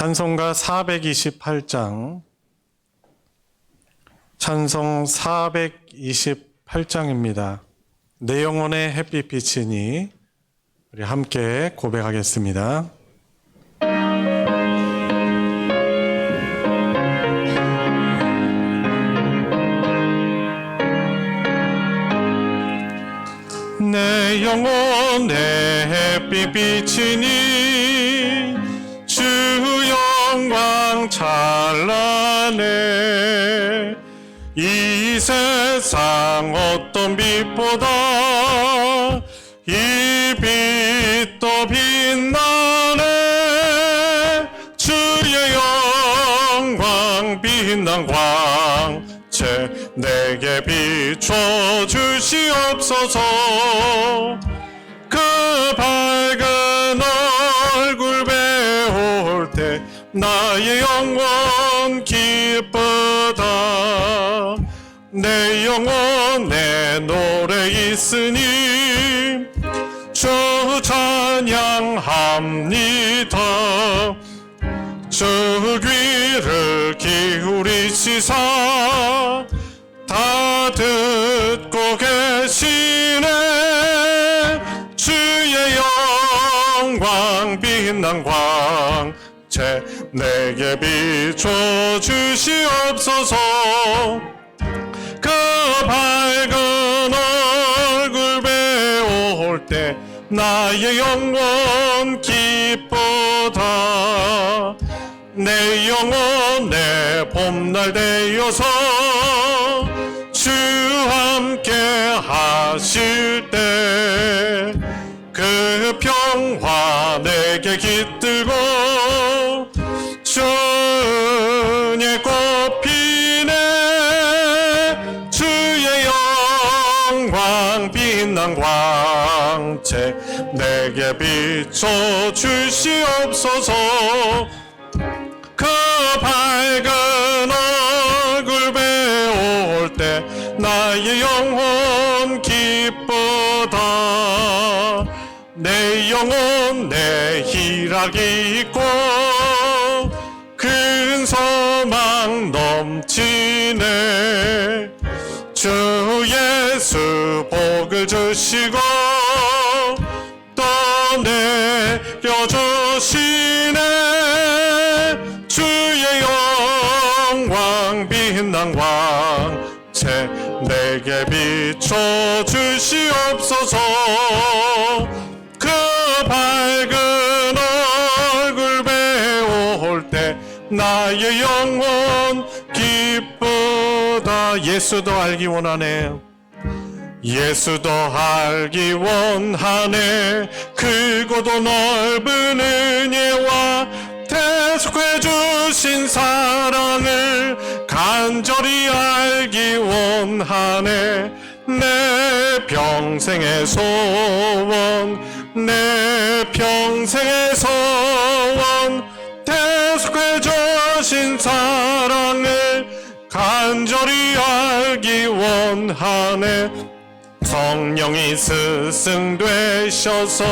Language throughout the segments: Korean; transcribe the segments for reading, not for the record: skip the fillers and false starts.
찬송가 428장, 찬송 428장입니다. 내 영혼의 햇빛 비치니 우리 함께 고백하겠습니다. 내 영혼의 햇빛 비치니 주 영광 찬란해. 이 세상 어떤 빛보다 이 빛도 빛나네. 주의 영광 빛난 광채 내게 비춰 주시옵소서. 그 밝은 얼굴 배울 때 나의 영혼 기쁘다. 내 영혼에 노래 있으니 주 찬양합니다. 주 귀를 기울이시사 다 듣고 계시네. 주의 영광 빛난 광채 내게 비춰 주시옵소서. 그 밝은 얼굴 배울 때 나의 영혼 기쁘다. 내 영혼의 봄날 되어서 주 함께 하실 때 그 평화 내게 깃들고 주의 꽃 피네. 주의 영광 빛난 광채 내게 비춰 주시옵소서. 그 밝은 얼굴 배울 때 나의 영혼 기쁘다. 내 영혼에 희락이 있고 큰 소망 넘치네. 주 예수 복을 주시고 또 내려주시네. 주의 영광 빛난 광채 내게 비춰 주시옵소서. 그 밝은 얼굴 배울 때 나의 영혼 기쁘다. 예수도 알기 원하네. 예수도 알기 원하네. 크고도 넓은 은혜와 대속해 주신 사랑을 간절히 알기 원하네. 내 평생의 소원, 내 평생의 소원, 대속해 주신 사랑을 간절히 알기 원하네. 성령이 스승되셔서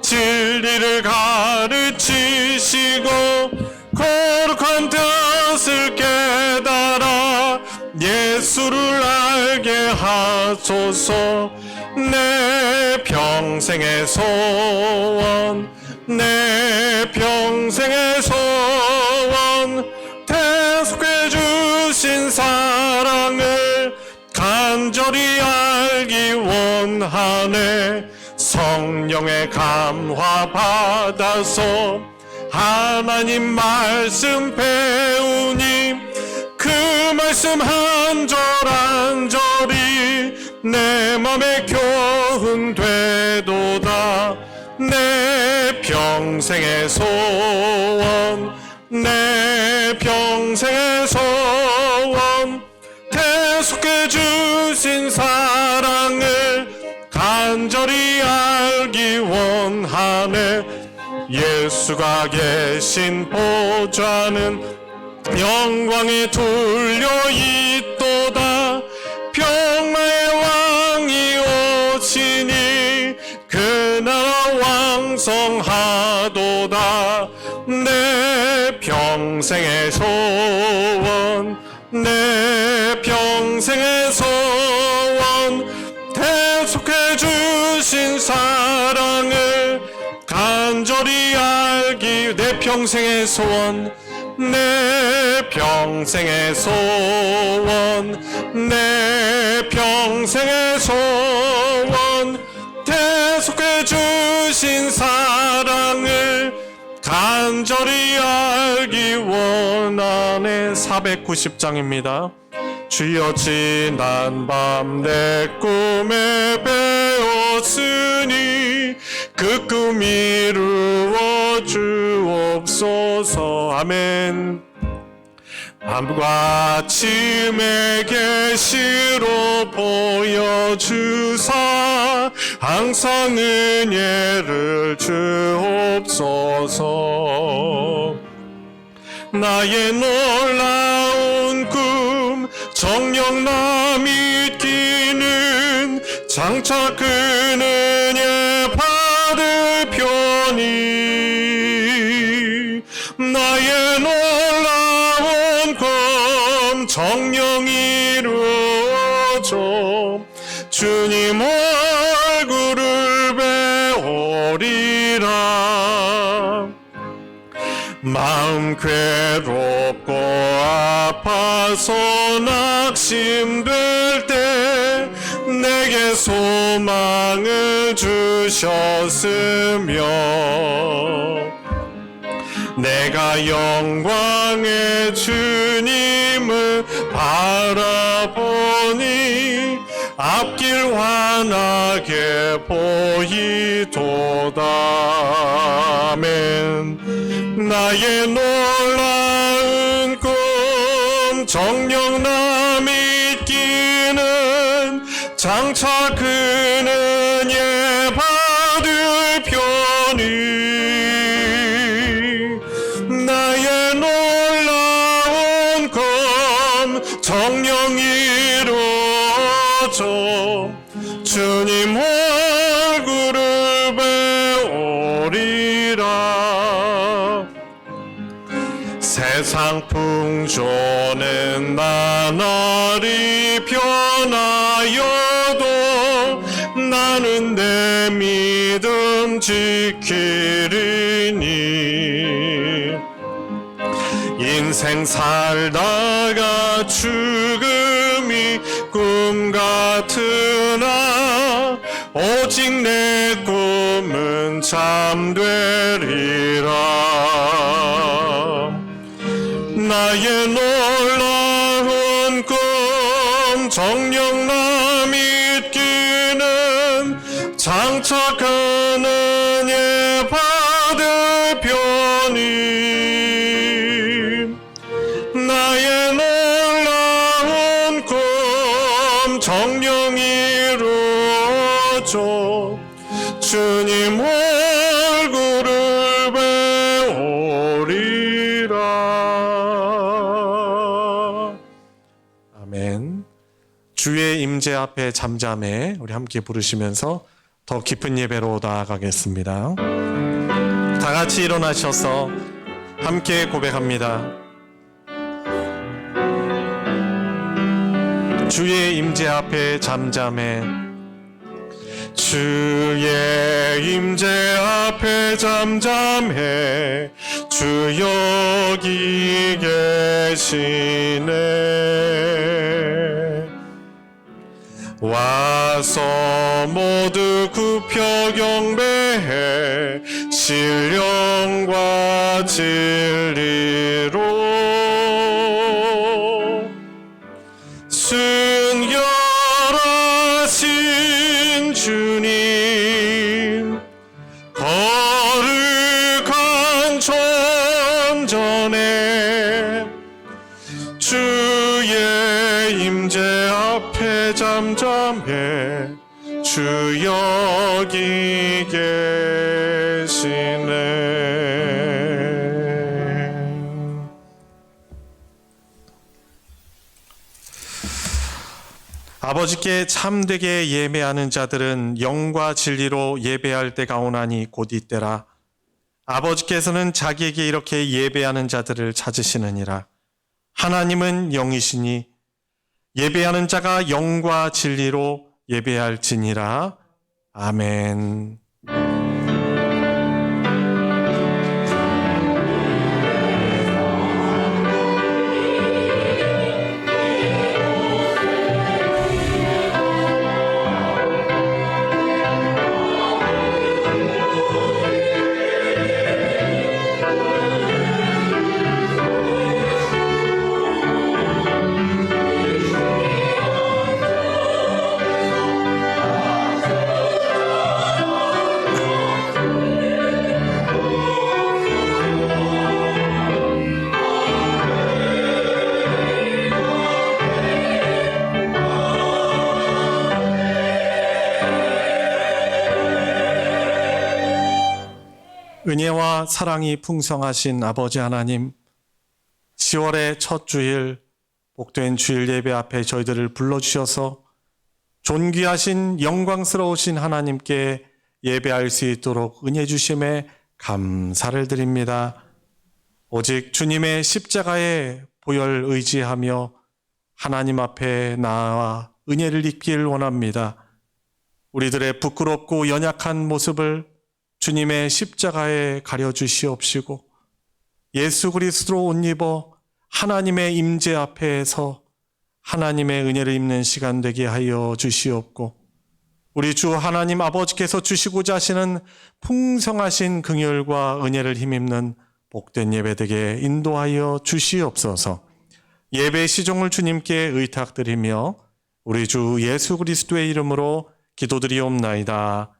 진리를 가르치시고 거룩한 뜻을 깨달아 예수를 알게 하소서. 내 평생의 소원, 내 평생의 소원, 대속해 주신 사랑을 간절히 알기 원하네. 성령의 감화 받아서 하나님 말씀 배우니 그 말씀 한 절 한 절이 내 맘에 교훈 되도다. 내 평생의 소원, 내 평생의 소원, 대속해 주신 사랑을 간절히 알기 원하네. 예수가 계신 보좌는 영광에 둘려 있도다. 평화의 왕이 오시니 그 나라 왕성하도다. 내 내 평생의 소원, 내 평생의 소원, 대속해 주신 사랑을 간절히 알기. 내 평생의 소원, 내 평생의 소원, 내 평생의 소원, 대속해 주신 사랑을 간절히 알기 원하네. 490장입니다. 주여 지난 밤 내 꿈에 배웠으니 그 꿈 이루어 주옵소서. 아멘. 밤과 아침의 계시로 보여주사 항상 은혜를 주옵소서. 나의 놀라운 꿈 정녕 나 믿기는 장차 그 은혜 받을 편이. 나의 놀라운 꿈 정녕 이루어져 주님 얼굴을 배우리라. 마음 괴롭고 아파서 낙심될 때 내게 소망을 주셨으며 내가 영광의 주님을 바라보니 앞길 환하게 보이도다. 아멘. 나의 놀라운 꿈 정녕 나 믿기는 장차 그 은혜 받을 편이. 나의 놀라운 꿈 정녕 이루어져 주님 얼굴을 배우리라. 세상 풍조는 나날이 변하여도 나는 내 믿음 지키리니. 인생 살다가 죽음이 꿈 같으나 오직 내 꿈은 잠되리라. 나의 놀라운 꿈 정녕 나 믿기는 장차 그 은혜 받을 편이. 나의 놀라운 꿈 정녕 이루어져 주님 얼굴을 배우리라. 아멘. 주의 임재 앞에 잠잠해, 우리 함께 부르시면서 더 깊은 예배로 나아가겠습니다. 다 같이 일어나셔서 함께 고백합니다. 주의 임재 앞에 잠잠해, 주의 임재 앞에 잠잠해, 주 여기 계시네. 와서 모두 굽혀 경배해 신령과 진리로 순결하신 주님 거룩한 전전에 주의 임재 앞에 잠잠해 주 여기 계시네. 아버지께 참되게 예배하는 자들은 영과 진리로 예배할 때가 오나니 곧 이때라. 아버지께서는 자기에게 이렇게 예배하는 자들을 찾으시느니라. 하나님은 영이시니 예배하는 자가 영과 진리로 예배할지니라. 아멘. 은혜와 사랑이 풍성하신 아버지 하나님, 10월의 첫 주일, 복된 주일 예배 앞에 저희들을 불러주셔서 존귀하신 영광스러우신 하나님께 예배할 수 있도록 은혜 주심에 감사를 드립니다. 오직 주님의 십자가의 보혈 의지하며 하나님 앞에 나와 은혜를 입기를 원합니다. 우리들의 부끄럽고 연약한 모습을 주님의 십자가에 가려주시옵시고 예수 그리스도로 옷 입어 하나님의 임재 앞에서 하나님의 은혜를 입는 시간 되게 하여 주시옵고 우리 주 하나님 아버지께서 주시고자 하시는 풍성하신 긍휼과 은혜를 힘입는 복된 예배 되게 인도하여 주시옵소서. 예배 시종을 주님께 의탁드리며 우리 주 예수 그리스도의 이름으로 기도드리옵나이다.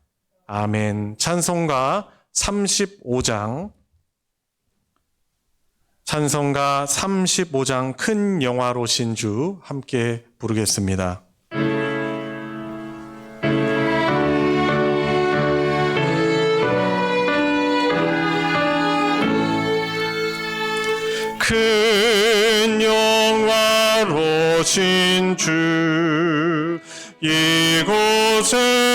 아멘. 찬송가 35장 큰 영화로신 주 함께 부르겠습니다. 큰 영화로신 주 이곳에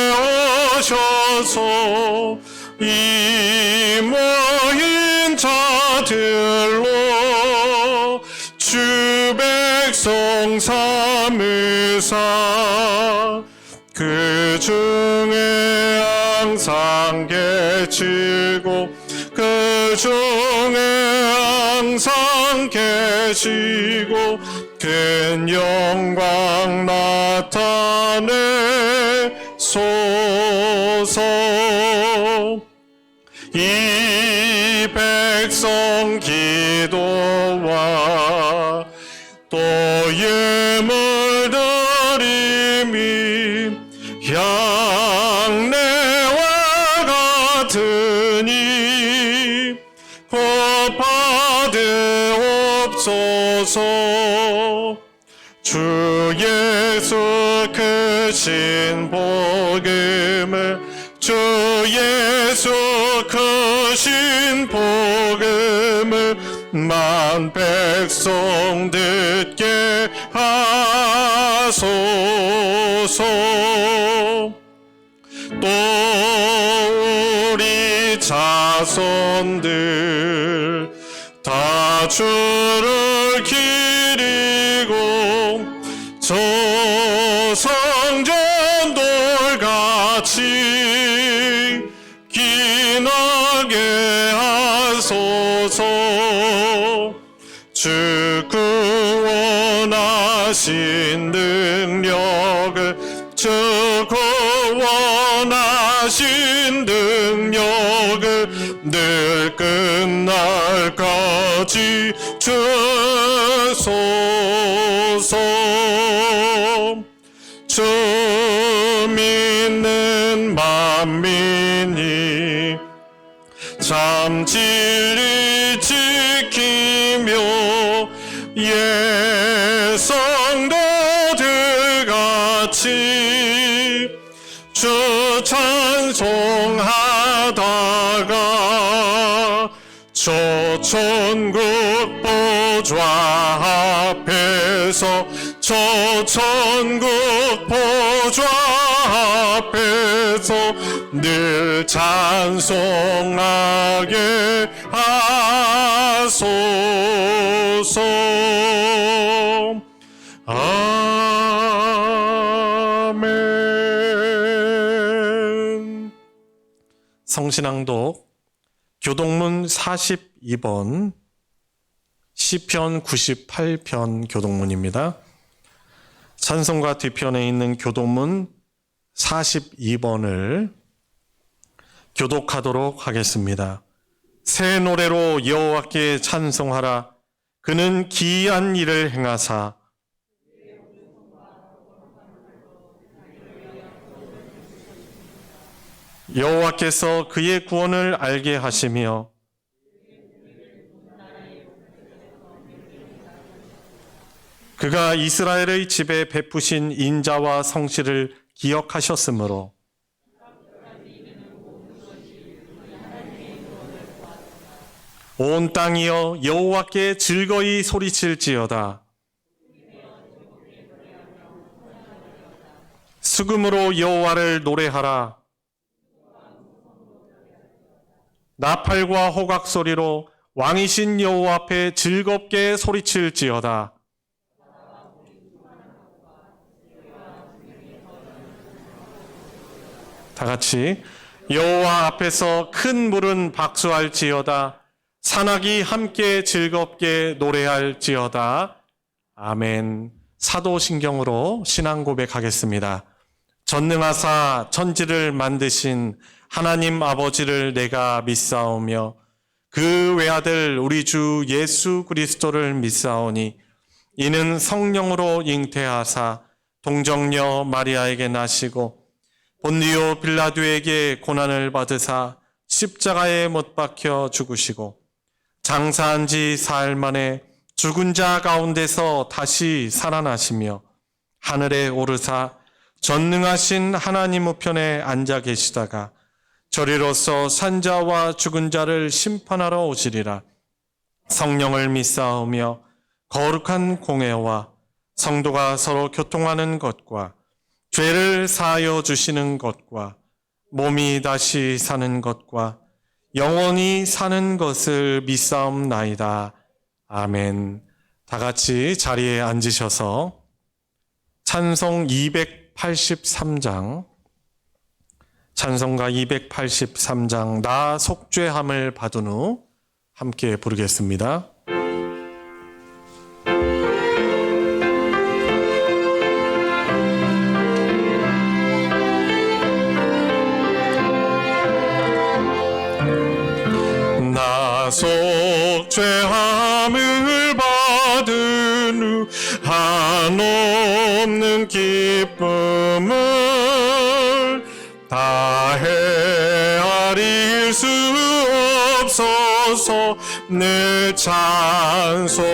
오셔서 이 모인 자들로 주 백성 삼으사 그 중에 항상 계시고 그 중에 항상 계시고 큰 영광 나타내소서. 이 백성 기도와 또 예물 드림이 향내와 같으니 곧 받으옵소서. 주 예수 크신 복음을 주 예수 크신 복음을 만 백성 듣게 하소서. 또 우리 자손들 다 주를 기리고 저 성전돌같이 기나게 하소서. 주 구원하신 능력을 주 구원하신 능력을 늘 끝날까지 주소서. 주 믿는 만민이 참 진리 지키며 예성도들같이 주 찬송하다가 저 천국 보좌 앞에서 저 천국 보좌 앞에서 늘 찬송하게 하소서. 아멘. 성신앙독 교동문 42번 시편 98편 교동문입니다. 찬송가 뒤편에 있는 교동문 42번을 교독하도록 하겠습니다. 새 노래로 여호와께 찬송하라. 그는 기이한 일을 행하사 여호와께서 그의 구원을 알게 하시며 그가 이스라엘의 집에 베푸신 인자와 성실을 기억하셨으므로 온 땅이여 여호와께 즐거이 소리칠지어다. 수금으로 여호와를 노래하라. 나팔과 호각 소리로 왕이신 여호와 앞에 즐겁게 소리칠지어다. 다 같이 여호와 앞에서 큰 물은 박수할지어다. 산악이 함께 즐겁게 노래할지어다. 아멘. 사도신경으로 신앙 고백하겠습니다. 전능하사 천지를 만드신 하나님 아버지를 내가 믿사오며 그 외아들 우리 주 예수 그리스도를 믿사오니 이는 성령으로 잉태하사 동정녀 마리아에게 나시고 본디오 빌라도에게 고난을 받으사 십자가에 못 박혀 죽으시고 장사한 지 사흘 만에 죽은 자 가운데서 다시 살아나시며 하늘에 오르사 전능하신 하나님 우편에 앉아 계시다가 저리로서 산자와 죽은 자를 심판하러 오시리라. 성령을 믿사오며 거룩한 공회와 성도가 서로 교통하는 것과 죄를 사하여 주시는 것과 몸이 다시 사는 것과 영원히 사는 것을 믿사옵나이다. 아멘. 다 같이 자리에 앉으셔서 찬송 283장, 찬송가 283장 나 속죄함을 받은 후 함께 부르겠습니다. 나 속죄함을 받은 후 한없는 기쁨을 다 헤아릴 수 없어서 늘 찬송합니다.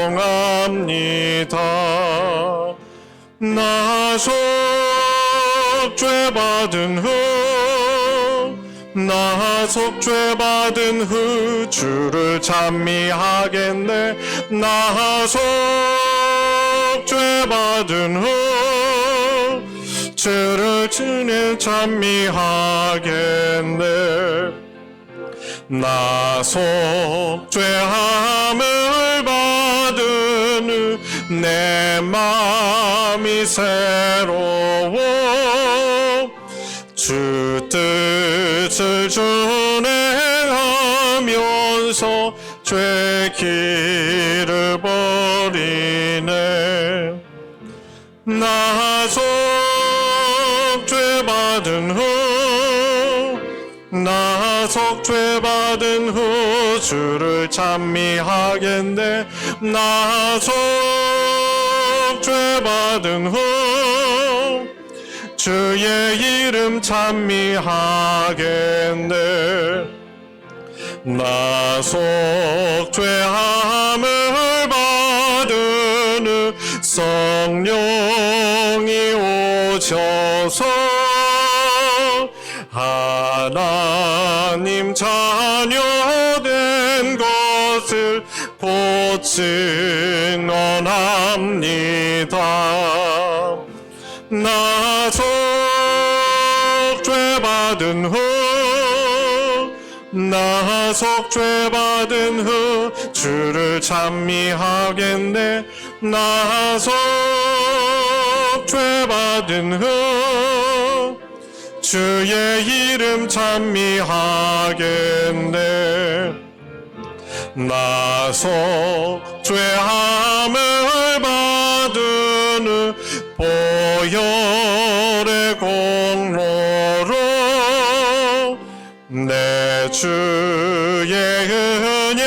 나 속죄받은 후 나 속죄받은 후 주를 찬미하겠네. 나 속죄받은 후 주를 찬미하겠네. 나 속죄함을 받은 후 내 마음이 새로워 주 뜻을 준행하면서 죄 길을 버리네. 나 속죄받은 후 나 속죄받은 후 주를 찬미하겠네. 나 속죄받은 후 주의 이름 찬미하겠네. 나 속죄함을 받은 후 성령이 오셔서 하나님 자녀된 것을 곧 증언합니다. 나 속죄 받은 후 나 속죄 받은 후 주를 찬미하겠네. 나 속죄 받은 후 주의 이름 찬미하겠네. 나 속죄함을 받은 후 보혈의 공로로 내 주의 은혜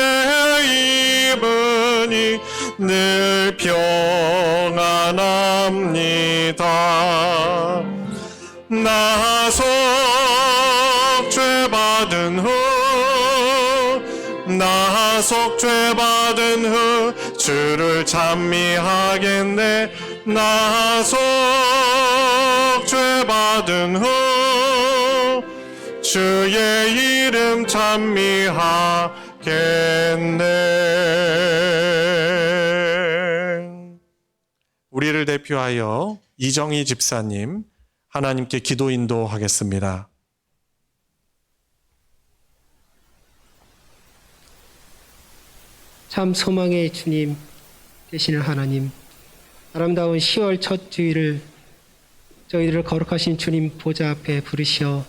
입으니 늘 평안합니다. 나 속죄 받은 후 나 속죄 받은 후 주를 찬미하겠네. 나 속죄 받은 후 주의 이름 찬미하겠네. 우리를 대표하여 이정희 집사님 하나님께 기도 인도하겠습니다. 참 소망의 주님 되시는 하나님, 아름다운 10월 첫 주일을 저희들을 거룩하신 주님 보좌 앞에 부르시어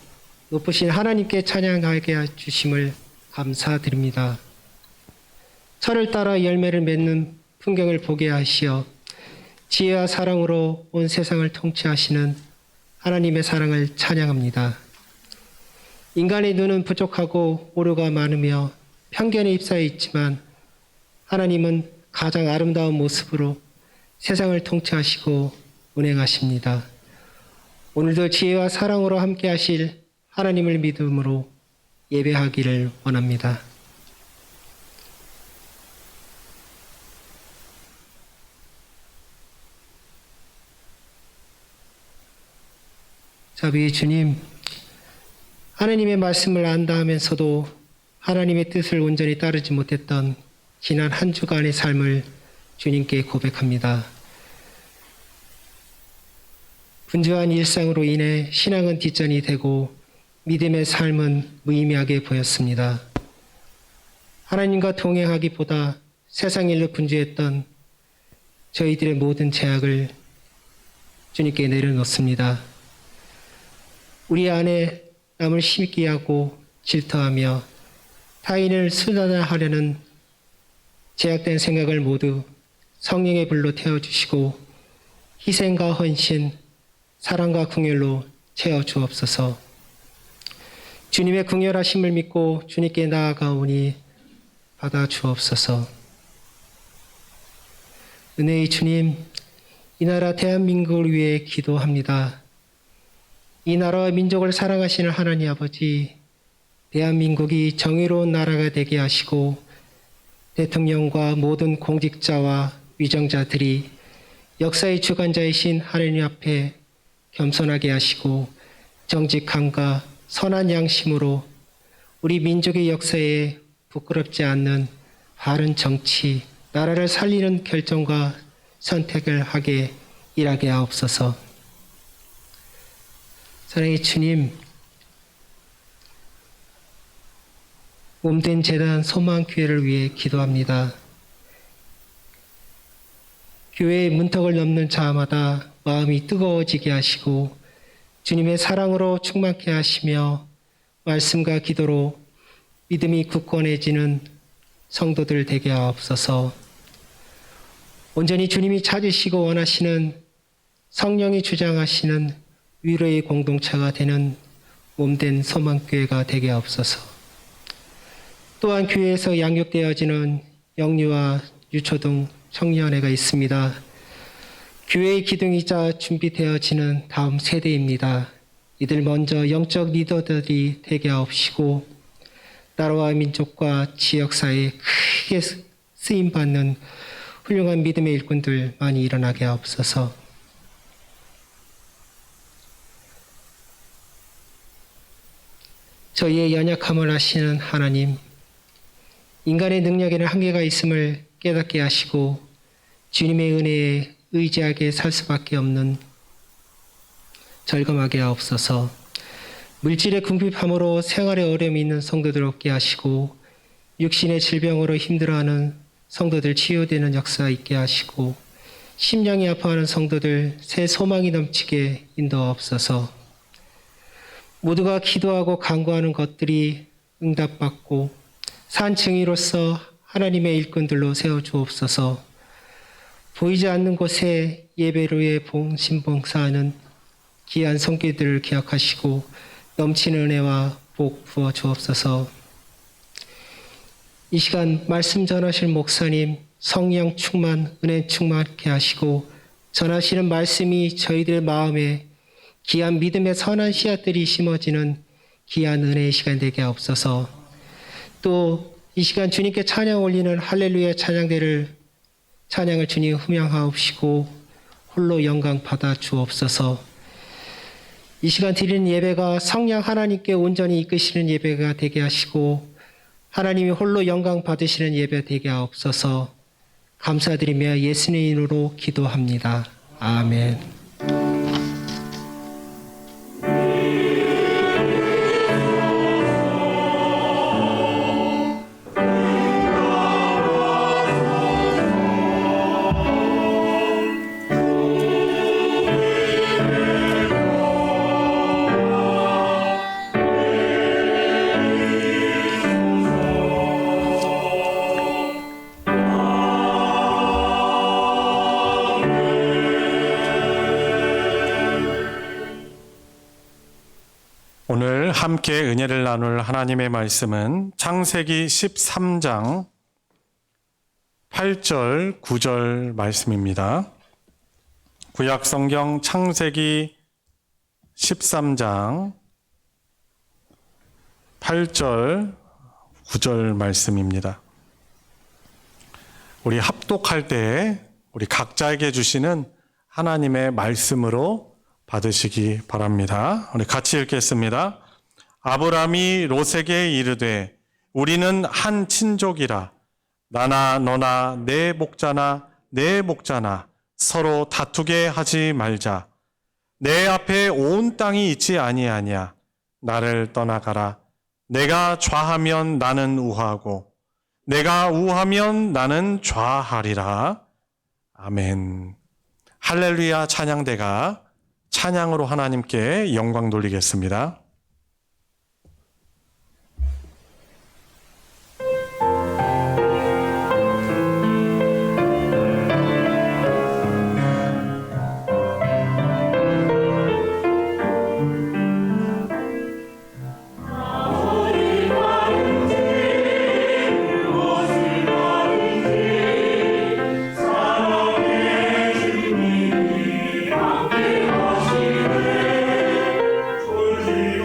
높으신 하나님께 찬양하게 해주심을 감사드립니다. 철을 따라 열매를 맺는 풍경을 보게 하시어 지혜와 사랑으로 온 세상을 통치하시는 하나님의 사랑을 찬양합니다. 인간의 눈은 부족하고 오류가 많으며 편견에 휩싸여 있지만 하나님은 가장 아름다운 모습으로 세상을 통치하시고 운행하십니다. 오늘도 지혜와 사랑으로 함께 하실 하나님을 믿음으로 예배하기를 원합니다. 자비의 주님, 하나님의 말씀을 안다 하면서도 하나님의 뜻을 온전히 따르지 못했던 지난 한 주간의 삶을 주님께 고백합니다. 분주한 일상으로 인해 신앙은 뒷전이 되고 믿음의 삶은 무의미하게 보였습니다. 하나님과 동행하기보다 세상 일로 분주했던 저희들의 모든 제약을 주님께 내려놓습니다. 우리 안에 남을 시기하고 질투하며 타인을 수단화하려는 제약된 생각을 모두 성령의 불로 태워주시고 희생과 헌신, 사랑과 긍휼로 채워주옵소서. 주님의 긍휼하심을 믿고 주님께 나아가오니 받아주옵소서. 은혜의 주님, 이 나라 대한민국을 위해 기도합니다. 이 나라와 민족을 사랑하시는 하나님 아버지, 대한민국이 정의로운 나라가 되게 하시고 대통령과 모든 공직자와 위정자들이 역사의 주관자이신 하나님 앞에 겸손하게 하시고 정직함과 선한 양심으로 우리 민족의 역사에 부끄럽지 않는 바른 정치, 나라를 살리는 결정과 선택을 하게 일하게 하옵소서. 사랑의 주님, 몸된 재단 소망교회를 위해 기도합니다. 교회의 문턱을 넘는 자마다 마음이 뜨거워지게 하시고 주님의 사랑으로 충만케 하시며 말씀과 기도로 믿음이 굳건해지는 성도들 되게 하옵소서. 온전히 주님이 찾으시고 원하시는 성령이 주장하시는 위로의 공동체가 되는 몸된 소망교회가 되게 하옵소서. 또한 교회에서 양육되어지는 영유아, 유초등, 청년회가 있습니다. 교회의 기둥이자 준비되어지는 다음 세대입니다. 이들 먼저 영적 리더들이 되게 하옵시고 나라와 민족과 지역사회에 크게 쓰임받는 훌륭한 믿음의 일꾼들 많이 일어나게 하옵소서. 저희의 연약함을 아시는 하나님, 인간의 능력에는 한계가 있음을 깨닫게 하시고 주님의 은혜에 의지하게 살 수밖에 없는 절감하게 하옵소서. 물질의 궁핍함으로 생활에 어려움이 있는 성도들 얻게 하시고 육신의 질병으로 힘들어하는 성도들 치유되는 역사 있게 하시고 심령이 아파하는 성도들 새 소망이 넘치게 인도하옵소서. 모두가 기도하고 간구하는 것들이 응답받고 산 증인으로서 하나님의 일꾼들로 세워주옵소서. 보이지 않는 곳에 예배를 위해 봉신봉사하는 귀한 성교들을 기억하시고 넘치는 은혜와 복 부어 주옵소서. 이 시간 말씀 전하실 목사님 성령 충만, 은혜 충만케 하시고 전하시는 말씀이 저희들 마음에 귀한 믿음의 선한 씨앗들이 심어지는 귀한 은혜의 시간 되게 하옵소서. 또 이 시간 주님께 찬양 올리는 할렐루야 찬양을 주님 흠양하옵시고 홀로 영광 받아 주옵소서. 이 시간 드리는 예배가 성령 하나님께 온전히 이끄시는 예배가 되게 하시고 하나님이 홀로 영광 받으시는 예배 되게 하옵소서. 감사드리며 예수님의 이름으로 기도합니다. 아멘. 오늘 함께 은혜를 나눌 하나님의 말씀은 창세기 13장 8절, 9절 말씀입니다. 구약 성경 창세기 13장 8절, 9절 말씀입니다. 우리 합독할 때 우리 각자에게 주시는 하나님의 말씀으로 받으시기 바랍니다. 우리 같이 읽겠습니다. 아브람이 롯에게 이르되 우리는 한 친족이라 나나 너나 내 목자나 내 목자나 서로 다투게 하지 말자. 내 앞에 온 땅이 있지 아니하냐. 나를 떠나가라. 내가 좌하면 나는 우하고 내가 우하면 나는 좌하리라. 아멘. 할렐루야 찬양대가 찬양으로 하나님께 영광 돌리겠습니다. 주님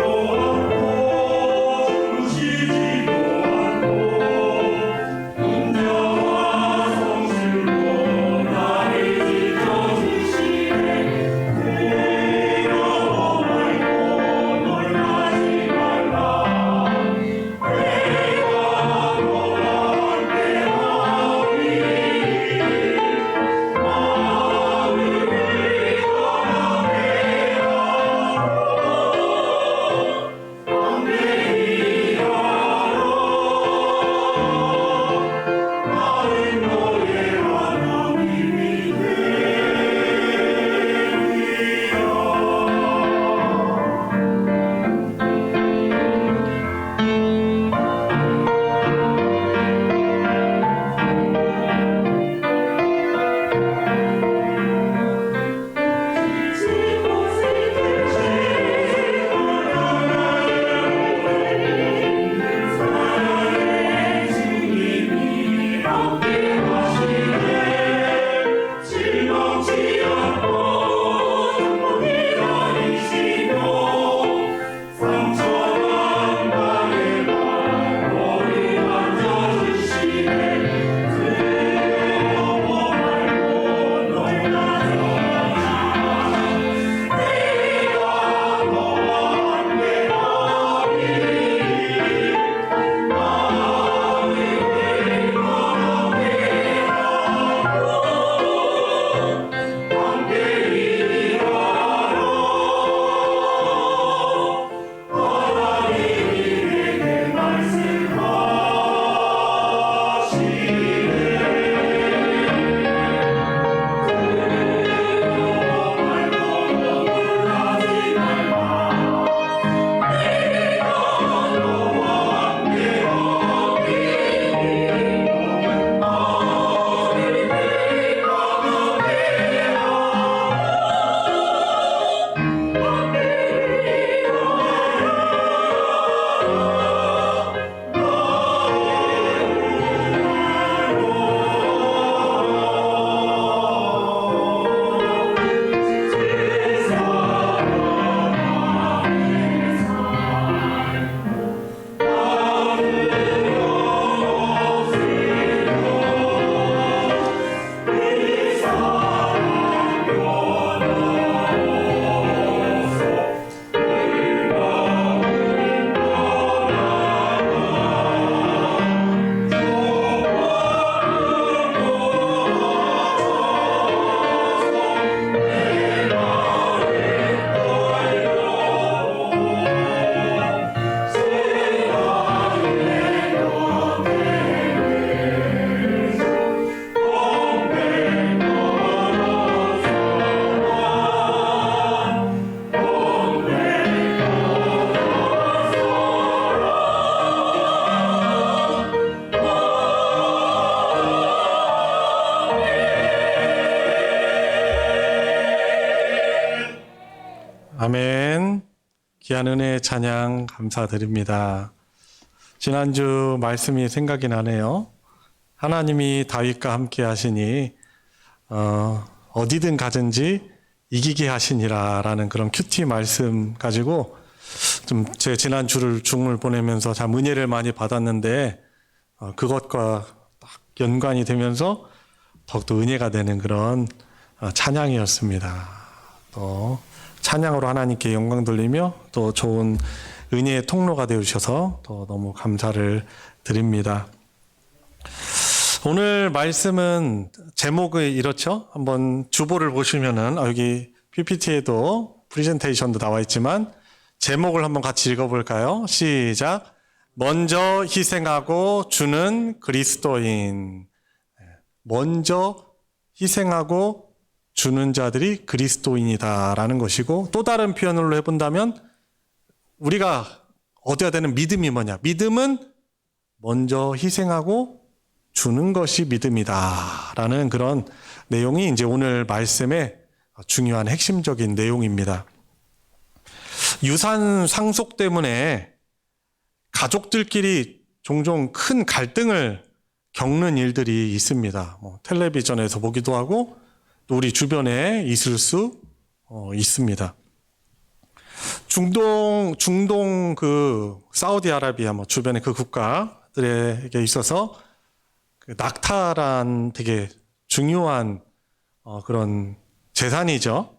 아멘. 귀한 은혜의 찬양 감사드립니다. 지난주 말씀이 생각이 나네요. 하나님이 다윗과 함께 하시니 어디든 가든지 이기게 하시니라라는 그런 큐티 말씀 가지고 좀 제 지난주를 중을 보내면서 참 은혜를 많이 받았는데 그것과 딱 연관이 되면서 더욱더 은혜가 되는 그런 찬양이었습니다. 또 찬양으로 하나님께 영광 돌리며 또 좋은 은혜의 통로가 되어주셔서 또 너무 감사를 드립니다. 오늘 말씀은 제목이 이렇죠. 한번 주보를 보시면은 여기 PPT에도 프레젠테이션도 나와 있지만 제목을 한번 같이 읽어볼까요? 시작. 먼저 희생하고 주는 그리스도인. 먼저 희생하고 주는 자들이 그리스도인이다라는 것이고, 또 다른 표현으로 해본다면 우리가 얻어야 되는 믿음이 뭐냐? 믿음은 먼저 희생하고 주는 것이 믿음이다라는 그런 내용이 이제 오늘 말씀의 중요한 핵심적인 내용입니다. 유산 상속 때문에 가족들끼리 종종 큰 갈등을 겪는 일들이 있습니다. 텔레비전에서 보기도 하고 또 우리 주변에 있을 수 있습니다. 중동 그 사우디아라비아 주변의 그 국가들에게 있어서 그 낙타란 되게 중요한 그런 재산이죠.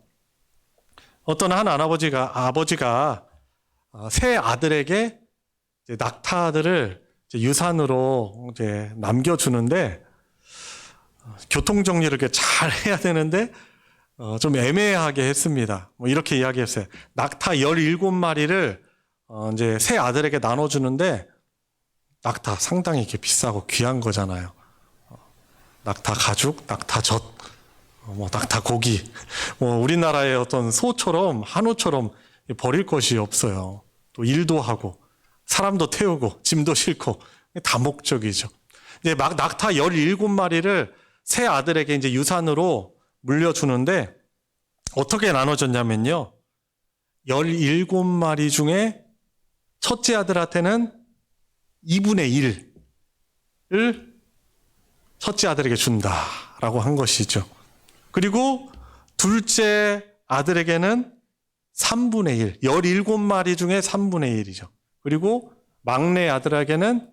어떤 한 아버지가 세 아들에게 이제 낙타들을 이제 유산으로 이제 남겨주는데 교통 정리를 이렇게 잘 해야 되는데 좀 애매하게 했습니다. 이렇게 이야기했어요. 낙타 17마리를 이제 세 아들에게 나눠주는데 낙타 상당히 이렇게 비싸고 귀한 거잖아요. 낙타 가죽, 낙타 젖, 낙타 고기, 우리나라의 어떤 소처럼 한우처럼 버릴 것이 없어요. 또 일도 하고 사람도 태우고 짐도 싣고 다목적이죠. 이제 막 낙타 17마리를 세 아들에게 이제 유산으로 물려주는데 어떻게 나눠졌냐면요. 17마리 중에 첫째 아들한테는 2분의 1을 첫째 아들에게 준다라고 한 것이죠. 그리고 둘째 아들에게는 3분의 1, 17마리 중에 3분의 1이죠. 그리고 막내 아들에게는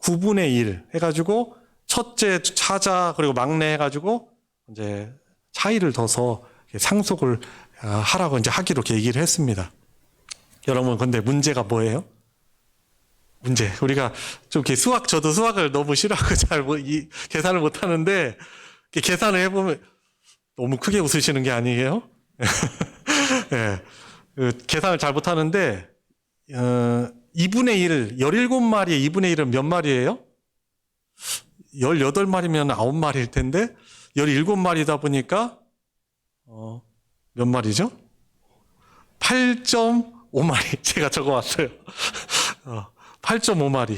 9분의 1 해가지고 첫째 차자 그리고 막내 해가지고 이제 차이를 둬서 상속을 하라고 이제 하기로 얘기를 했습니다. 여러분, 근데 문제가 뭐예요? 우리가 좀 이렇게 저도 수학을 너무 싫어하고 계산을 못 하는데, 계산을 해보면 너무 크게 웃으시는 게 아니에요? 네, 계산을 잘 못 하는데, 2분의 1, 17마리의 2분의 1은 몇 마리예요? 18마리면 9마리일 텐데, 17마리다 보니까, 몇 마리죠? 8.5마리. 제가 적어왔어요. 8.5마리.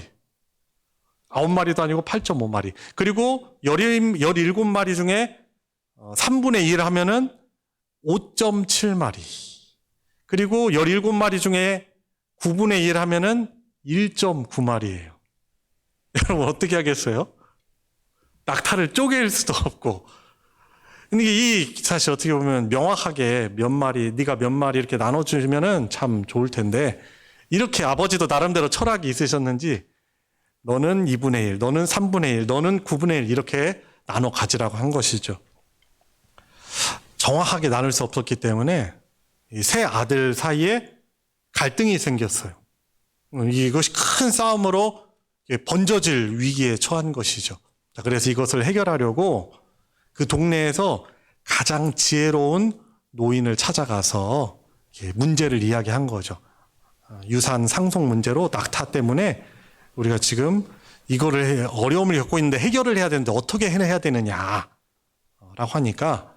9마리도 아니고 8.5마리. 그리고 17마리 중에 3분의 1 하면은 5.7마리. 그리고 17마리 중에 9분의 1 하면은 1.9마리예요. 여러분 어떻게 하겠어요? 낙타를 쪼갤 수도 없고. 근데 사실 어떻게 보면 명확하게 몇 마리, 네가 몇 마리 이렇게 나눠주면은 참 좋을 텐데, 이렇게 아버지도 나름대로 철학이 있으셨는지 너는 2분의 1, 너는 3분의 1, 너는 9분의 1 이렇게 나눠 가지라고 한 것이죠. 정확하게 나눌 수 없었기 때문에 이 세 아들 사이에 갈등이 생겼어요. 이것이 큰 싸움으로 번져질 위기에 처한 것이죠. 그래서 이것을 해결하려고 그 동네에서 가장 지혜로운 노인을 찾아가서 문제를 이야기한 거죠. 유산 상속 문제로 낙타 때문에 우리가 지금 이거를 어려움을 겪고 있는데 해결을 해야 되는데 어떻게 해야 되느냐라고 하니까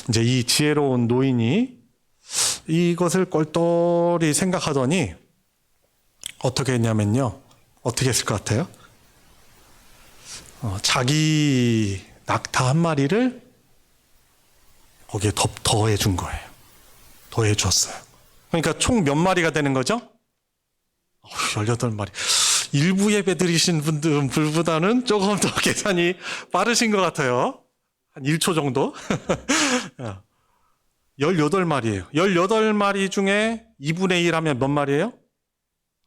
이제 이 지혜로운 노인이 이것을 꼴똘히 생각하더니 어떻게 했냐면요. 어떻게 했을 것 같아요? 자기 낙타 한 마리를 거기에 더해 준 거예요. 더해 줬어요. 그러니까 총 몇 마리가 되는 거죠? 18마리. 일부 예배 드리신 분들보다는 조금 더 계산이 빠르신 것 같아요. 한 1초 정도. 18마리예요. 18마리 중에 2분의 1 하면 몇 마리예요?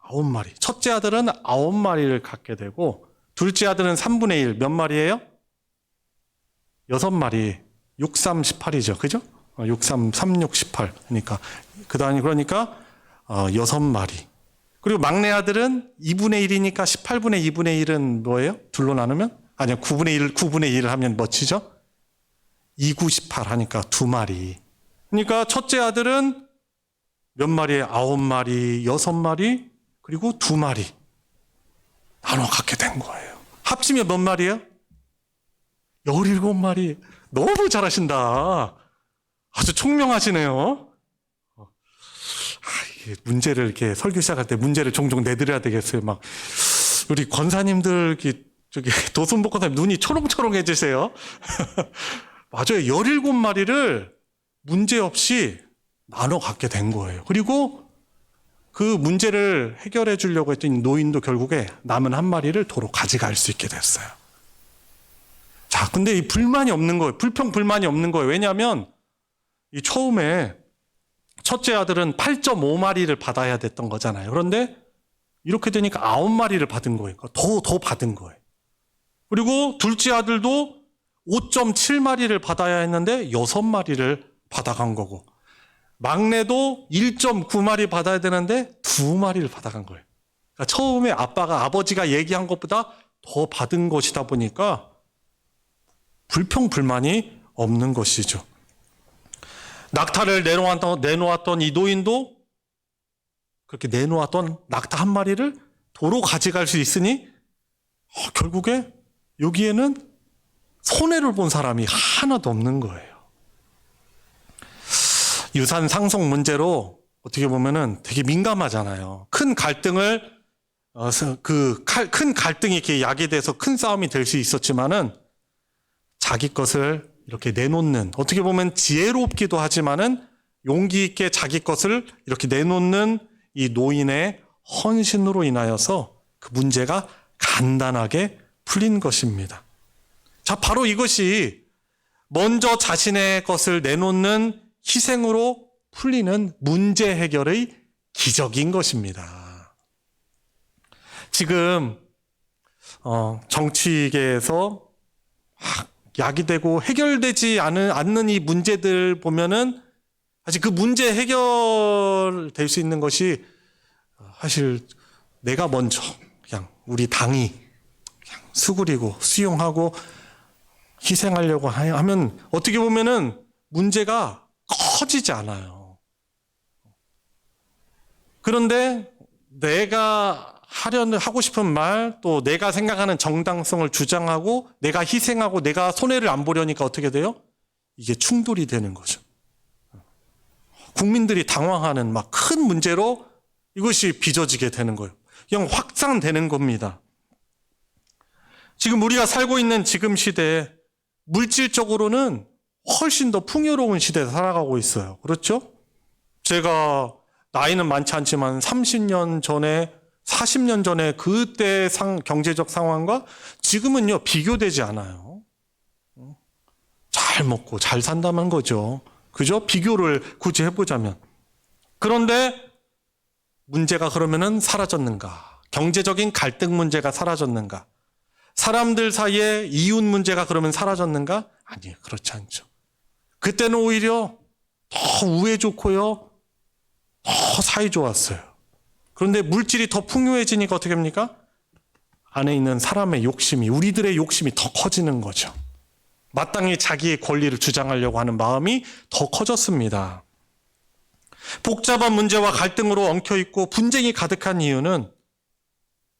9마리. 첫째 아들은 9마리를 갖게 되고, 둘째 아들은 3분의 1 몇 마리예요? 6마리. 6, 3, 18이죠. 그죠? 6, 3, 3, 6, 18. 그러니까, 그러니까 6마리. 그리고 막내 아들은 2분의 1이니까 18분의 2분의 1은 뭐예요? 둘로 나누면? 아니요, 9분의 1을 하면 뭐치죠? 2, 9, 18 하니까 2마리. 그러니까 첫째 아들은 몇 마리에 9마리, 6마리, 그리고 2마리 나눠 갖게 된 거예요. 합치면 몇 마리예요? 17마리. 너무 잘하신다. 아주 총명하시네요. 이게 문제를 이렇게 설교 시작할 때 문제를 종종 내드려야 되겠어요. 막 우리 권사님들 저기 도순복권사님 눈이 초롱초롱해지세요. 맞아요. 17마리를 문제 없이 나눠 갖게 된 거예요. 그리고 그 문제를 해결해 주려고 했더니 노인도 결국에 남은 한 마리를 도로 가져갈 수 있게 됐어요. 자, 근데 이 불만이 없는 거예요. 불평불만이 없는 거예요. 왜냐하면 이 처음에 첫째 아들은 8.5마리를 받아야 됐던 거잖아요. 그런데 이렇게 되니까 9마리를 받은 거예요. 더 받은 거예요. 그리고 둘째 아들도 5.7마리를 받아야 했는데 6마리를 받아간 거고, 막내도 1.9마리 받아야 되는데 2마리를 받아간 거예요. 그러니까 처음에 아버지가 얘기한 것보다 더 받은 것이다 보니까 불평불만이 없는 것이죠. 낙타를 내놓았던 이 노인도 그렇게 내놓았던 낙타 한 마리를 도로 가져갈 수 있으니 결국에 여기에는 손해를 본 사람이 하나도 없는 거예요. 유산 상속 문제로 어떻게 보면은 되게 민감하잖아요. 큰 갈등을 큰 갈등이 이렇게 야기돼서 큰 싸움이 될 수 있었지만은 자기 것을 이렇게 내놓는, 어떻게 보면 지혜롭기도 하지만은 용기 있게 자기 것을 이렇게 내놓는 이 노인의 헌신으로 인하여서 그 문제가 간단하게 풀린 것입니다. 자, 바로 이것이 먼저 자신의 것을 내놓는 희생으로 풀리는 문제 해결의 기적인 것입니다. 지금 정치계에서 야기되고 해결되지 않는 이 문제들 보면은 사실 그 문제 해결될 수 있는 것이 사실 내가 먼저 그냥 우리 당이 그냥 수그리고 수용하고 희생하려고 하면 어떻게 보면은 문제가 커지지 않아요. 그런데 내가 하고 싶은 말, 또 내가 생각하는 정당성을 주장하고 내가 희생하고 내가 손해를 안 보려니까 어떻게 돼요? 이게 충돌이 되는 거죠. 국민들이 당황하는 막 큰 문제로 이것이 빚어지게 되는 거예요. 그냥 확산되는 겁니다. 지금 우리가 살고 있는 지금 시대에 물질적으로는 훨씬 더 풍요로운 시대에 살아가고 있어요. 그렇죠? 제가 나이는 많지 않지만 30년 전에 40년 전에 그때 경제적 상황과 지금은요 비교되지 않아요. 잘 먹고 잘 산다는 거죠. 그죠? 비교를 굳이 해보자면. 그런데 문제가 그러면은 사라졌는가? 경제적인 갈등 문제가 사라졌는가? 사람들 사이에 이웃 문제가 그러면 사라졌는가? 아니에요. 그렇지 않죠. 그때는 오히려 더 우애 좋고요. 더 사이 좋았어요. 그런데 물질이 더 풍요해지니까 어떻게 합니까? 안에 있는 사람의 욕심이, 우리들의 욕심이 더 커지는 거죠. 마땅히 자기의 권리를 주장하려고 하는 마음이 더 커졌습니다. 복잡한 문제와 갈등으로 엉켜있고 분쟁이 가득한 이유는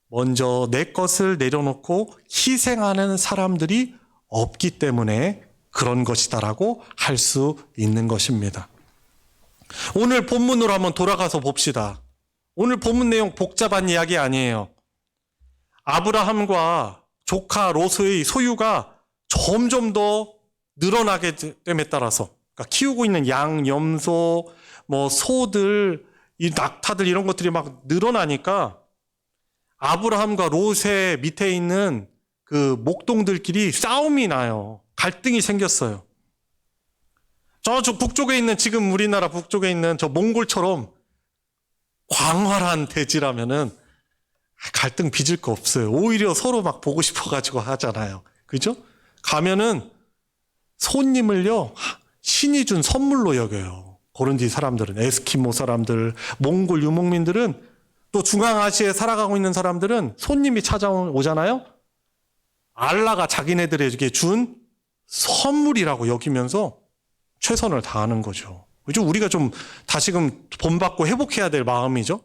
먼저 내 것을 내려놓고 희생하는 사람들이 없기 때문에 그런 것이다라고 할 수 있는 것입니다. 오늘 본문으로 한번 돌아가서 봅시다. 오늘 본문 내용 복잡한 이야기 아니에요. 아브라함과 조카 롯의 소유가 점점 더 늘어나게 됨에 따라서, 그러니까 키우고 있는 양, 염소, 소들, 이 낙타들 이런 것들이 막 늘어나니까 아브라함과 롯의 밑에 있는 그 목동들끼리 싸움이 나요. 갈등이 생겼어요. 저쪽 북쪽에 있는, 지금 우리나라 북쪽에 있는 저 몽골처럼 광활한 대지라면은 갈등 빚을 거 없어요. 오히려 서로 막 보고 싶어가지고 하잖아요. 그죠? 가면은 손님을요, 신이 준 선물로 여겨요. 고른디 사람들은, 에스키모 사람들, 몽골 유목민들은, 또 중앙아시아에 살아가고 있는 사람들은 손님이 찾아오잖아요. 알라가 자기네들에게 준 선물이라고 여기면서 최선을 다하는 거죠. 그죠? 우리가 좀 다시금 본받고 회복해야 될 마음이죠.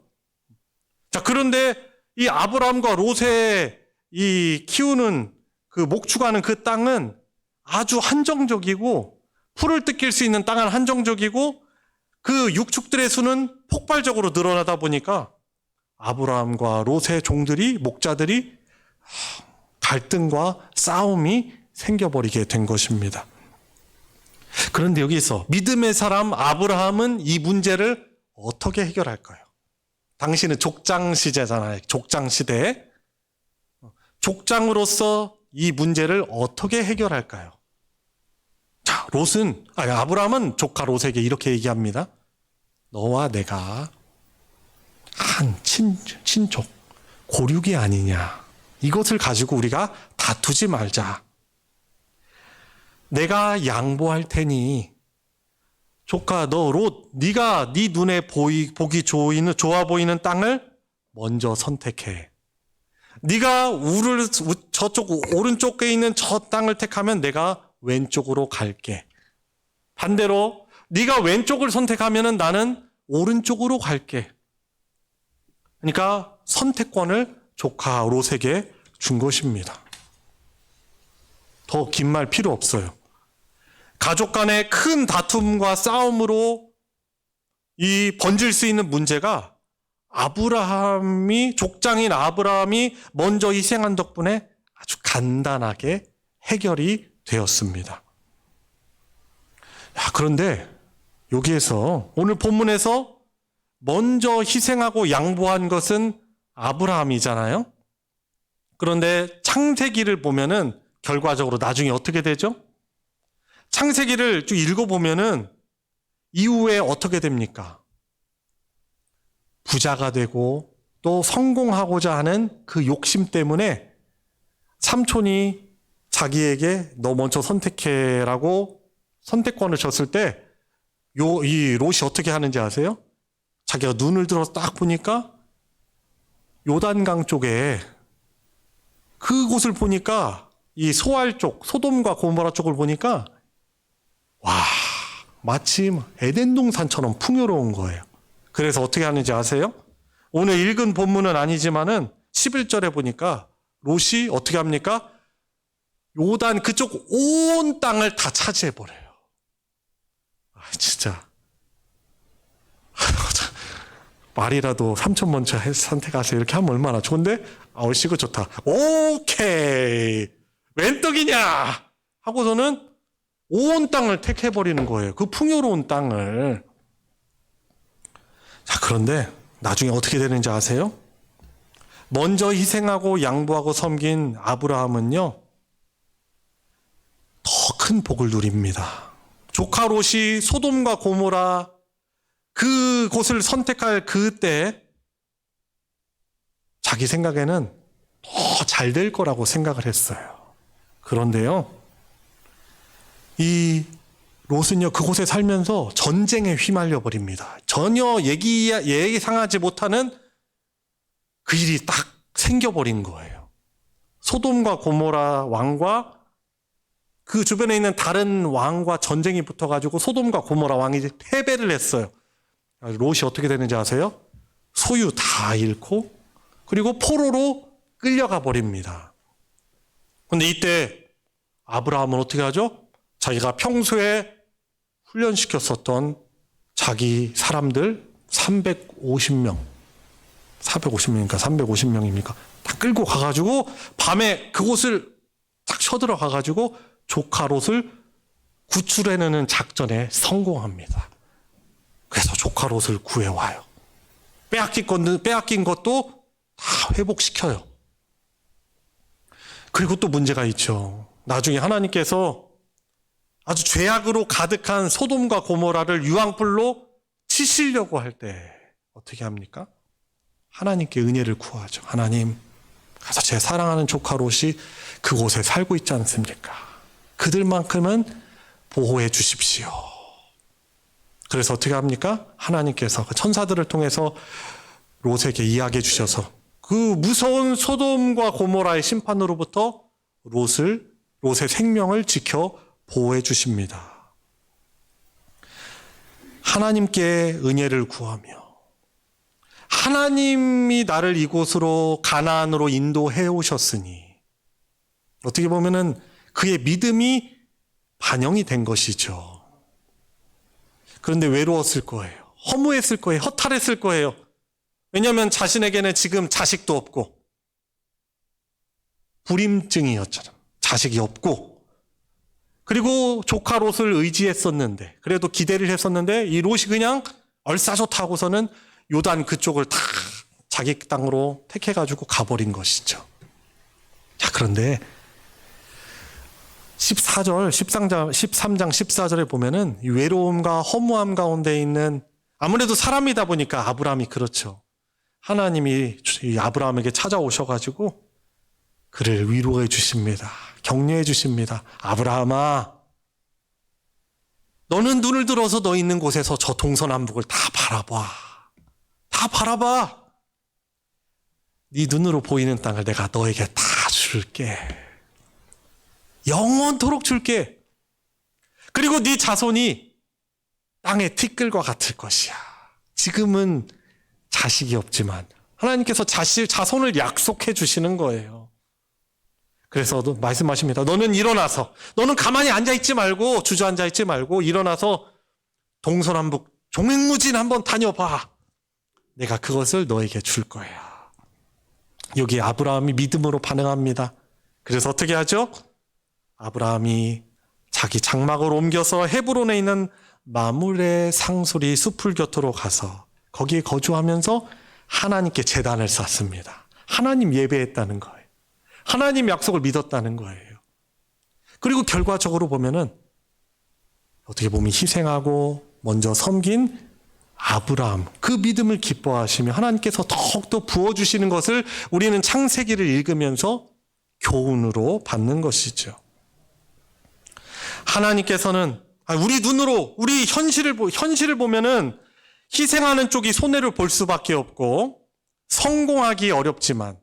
자, 그런데 이 아브라함과 롯의 이 키우는 그 목축하는 그 땅은 아주 한정적이고, 풀을 뜯길 수 있는 땅은 한정적이고, 그 육축들의 수는 폭발적으로 늘어나다 보니까 아브라함과 롯의 종들이, 목자들이 갈등과 싸움이 생겨버리게 된 것입니다. 그런데 여기서 믿음의 사람 아브라함은 이 문제를 어떻게 해결할까요? 당신은 족장 시대잖아요. 족장 시대에. 족장으로서 이 문제를 어떻게 해결할까요? 자, 아브라함은 조카 롯에게 이렇게 얘기합니다. 너와 내가 한 친족, 고륙이 아니냐. 이것을 가지고 우리가 다투지 말자. 내가 양보할 테니 조카 너 롯, 네가 네 눈에 보기 좋아 보이는 땅을 먼저 선택해. 네가 저쪽 오른쪽에 있는 저 땅을 택하면 내가 왼쪽으로 갈게. 반대로 네가 왼쪽을 선택하면 나는 오른쪽으로 갈게. 그러니까 선택권을 조카 롯에게 준 것입니다. 더 긴 말 필요 없어요. 가족 간의 큰 다툼과 싸움으로 이 번질 수 있는 문제가 족장인 아브라함이 먼저 희생한 덕분에 아주 간단하게 해결이 되었습니다. 그런데 여기에서 오늘 본문에서 먼저 희생하고 양보한 것은 아브라함이잖아요. 그런데 창세기를 보면은 결과적으로 나중에 어떻게 되죠? 창세기를 쭉 읽어보면은 이후에 어떻게 됩니까? 부자가 되고 또 성공하고자 하는 그 욕심 때문에 삼촌이 자기에게 너 먼저 선택해라고 선택권을 줬을 때 이 롯이 어떻게 하는지 아세요? 자기가 눈을 들어서 딱 보니까 요단강 쪽에 그곳을 보니까 이 소알 쪽, 소돔과 고모라 쪽을 보니까 와, 마치 에덴 동산처럼 풍요로운 거예요. 그래서 어떻게 하는지 아세요? 오늘 읽은 본문은 아니지만은 11절에 보니까 롯이 어떻게 합니까? 요단 그쪽 온 땅을 다 차지해버려요. 진짜. 말이라도 삼촌 먼저 선택하세요. 이렇게 하면 얼마나 좋은데? 얼씨구 좋다. 오케이. 웬 떡이냐? 하고서는 온 땅을 택해버리는 거예요. 그 풍요로운 땅을. 자, 그런데 나중에 어떻게 되는지 아세요? 먼저 희생하고 양보하고 섬긴 아브라함은요, 더 큰 복을 누립니다. 조카 롯이 소돔과 고모라 그곳을 선택할 그때 자기 생각에는 더 잘 될 거라고 생각을 했어요. 그런데요, 이 롯은요, 그곳에 살면서 전쟁에 휘말려 버립니다. 전혀 예상하지 못하는 그 일이 딱 생겨버린 거예요. 소돔과 고모라 왕과 그 주변에 있는 다른 왕과 전쟁이 붙어가지고 소돔과 고모라 왕이 패배를 했어요. 롯이 어떻게 되는지 아세요? 소유 다 잃고 그리고 포로로 끌려가 버립니다. 그런데 이때 아브라함은 어떻게 하죠? 자기가 평소에 훈련시켰었던 자기 사람들 350명, 450명입니까? 350명입니까? 다 끌고 가가지고 밤에 그곳을 딱 쳐들어가가지고 조카 롯을 구출해내는 작전에 성공합니다. 그래서 조카 롯을 구해와요. 빼앗긴 것도 다 회복시켜요. 그리고 또 문제가 있죠. 나중에 하나님께서 아주 죄악으로 가득한 소돔과 고모라를 유황불로 치시려고 할 때 어떻게 합니까? 하나님께 은혜를 구하죠. 하나님, 가서 제 사랑하는 조카 롯이 그곳에 살고 있지 않습니까? 그들만큼은 보호해 주십시오. 그래서 어떻게 합니까? 하나님께서 그 천사들을 통해서 롯에게 이야기해 주셔서 그 무서운 소돔과 고모라의 심판으로부터 롯의 생명을 지켜 보호해 주십니다. 하나님께 은혜를 구하며 하나님이 나를 이곳으로 가나안으로 인도해 오셨으니 어떻게 보면은 그의 믿음이 반영이 된 것이죠. 그런데 외로웠을 거예요. 허무했을 거예요. 허탈했을 거예요. 왜냐하면 자신에게는 지금 자식도 없고 불임증이었잖아요. 자식이 없고 그리고 조카 롯을 의지했었는데 그래도 기대를 했었는데 이 롯이 그냥 얼싸좋다고서는 요단 그쪽을 다 자기 땅으로 택해가지고 가버린 것이죠. 자, 그런데 13장 14절에 보면은 이 외로움과 허무함 가운데 있는 아무래도 사람이다 보니까 아브라함이 그렇죠. 하나님이 이 아브라함에게 찾아오셔가지고 그를 위로해 주십니다. 격려해 주십니다. 아브라함아, 너는 눈을 들어서 너 있는 곳에서 저 동서남북을 다 바라봐. 다 바라봐. 네 눈으로 보이는 땅을 내가 너에게 다 줄게. 영원토록 줄게. 그리고 네 자손이 땅의 티끌과 같을 것이야. 지금은 자식이 없지만 하나님께서 자손을 약속해 주시는 거예요. 그래서 말씀하십니다. 너는 일어나서, 너는 가만히 앉아있지 말고, 주저앉아있지 말고 일어나서 동서남북 종횡무진 한번 다녀봐. 내가 그것을 너에게 줄 거야. 여기 아브라함이 믿음으로 반응합니다. 그래서 어떻게 하죠? 아브라함이 자기 장막을 옮겨서 헤브론에 있는 마므레 상수리 숲을 곁으로 가서 거기에 거주하면서 하나님께 제단을 쌓습니다. 하나님 예배했다는 거예요. 하나님 약속을 믿었다는 거예요. 그리고 결과적으로 보면은 어떻게 보면 희생하고 먼저 섬긴 아브라함, 그 믿음을 기뻐하시며 하나님께서 더욱더 부어주시는 것을 우리는 창세기를 읽으면서 교훈으로 받는 것이죠. 하나님께서는 우리 눈으로 우리 현실을 보면은 희생하는 쪽이 손해를 볼 수밖에 없고 성공하기 어렵지만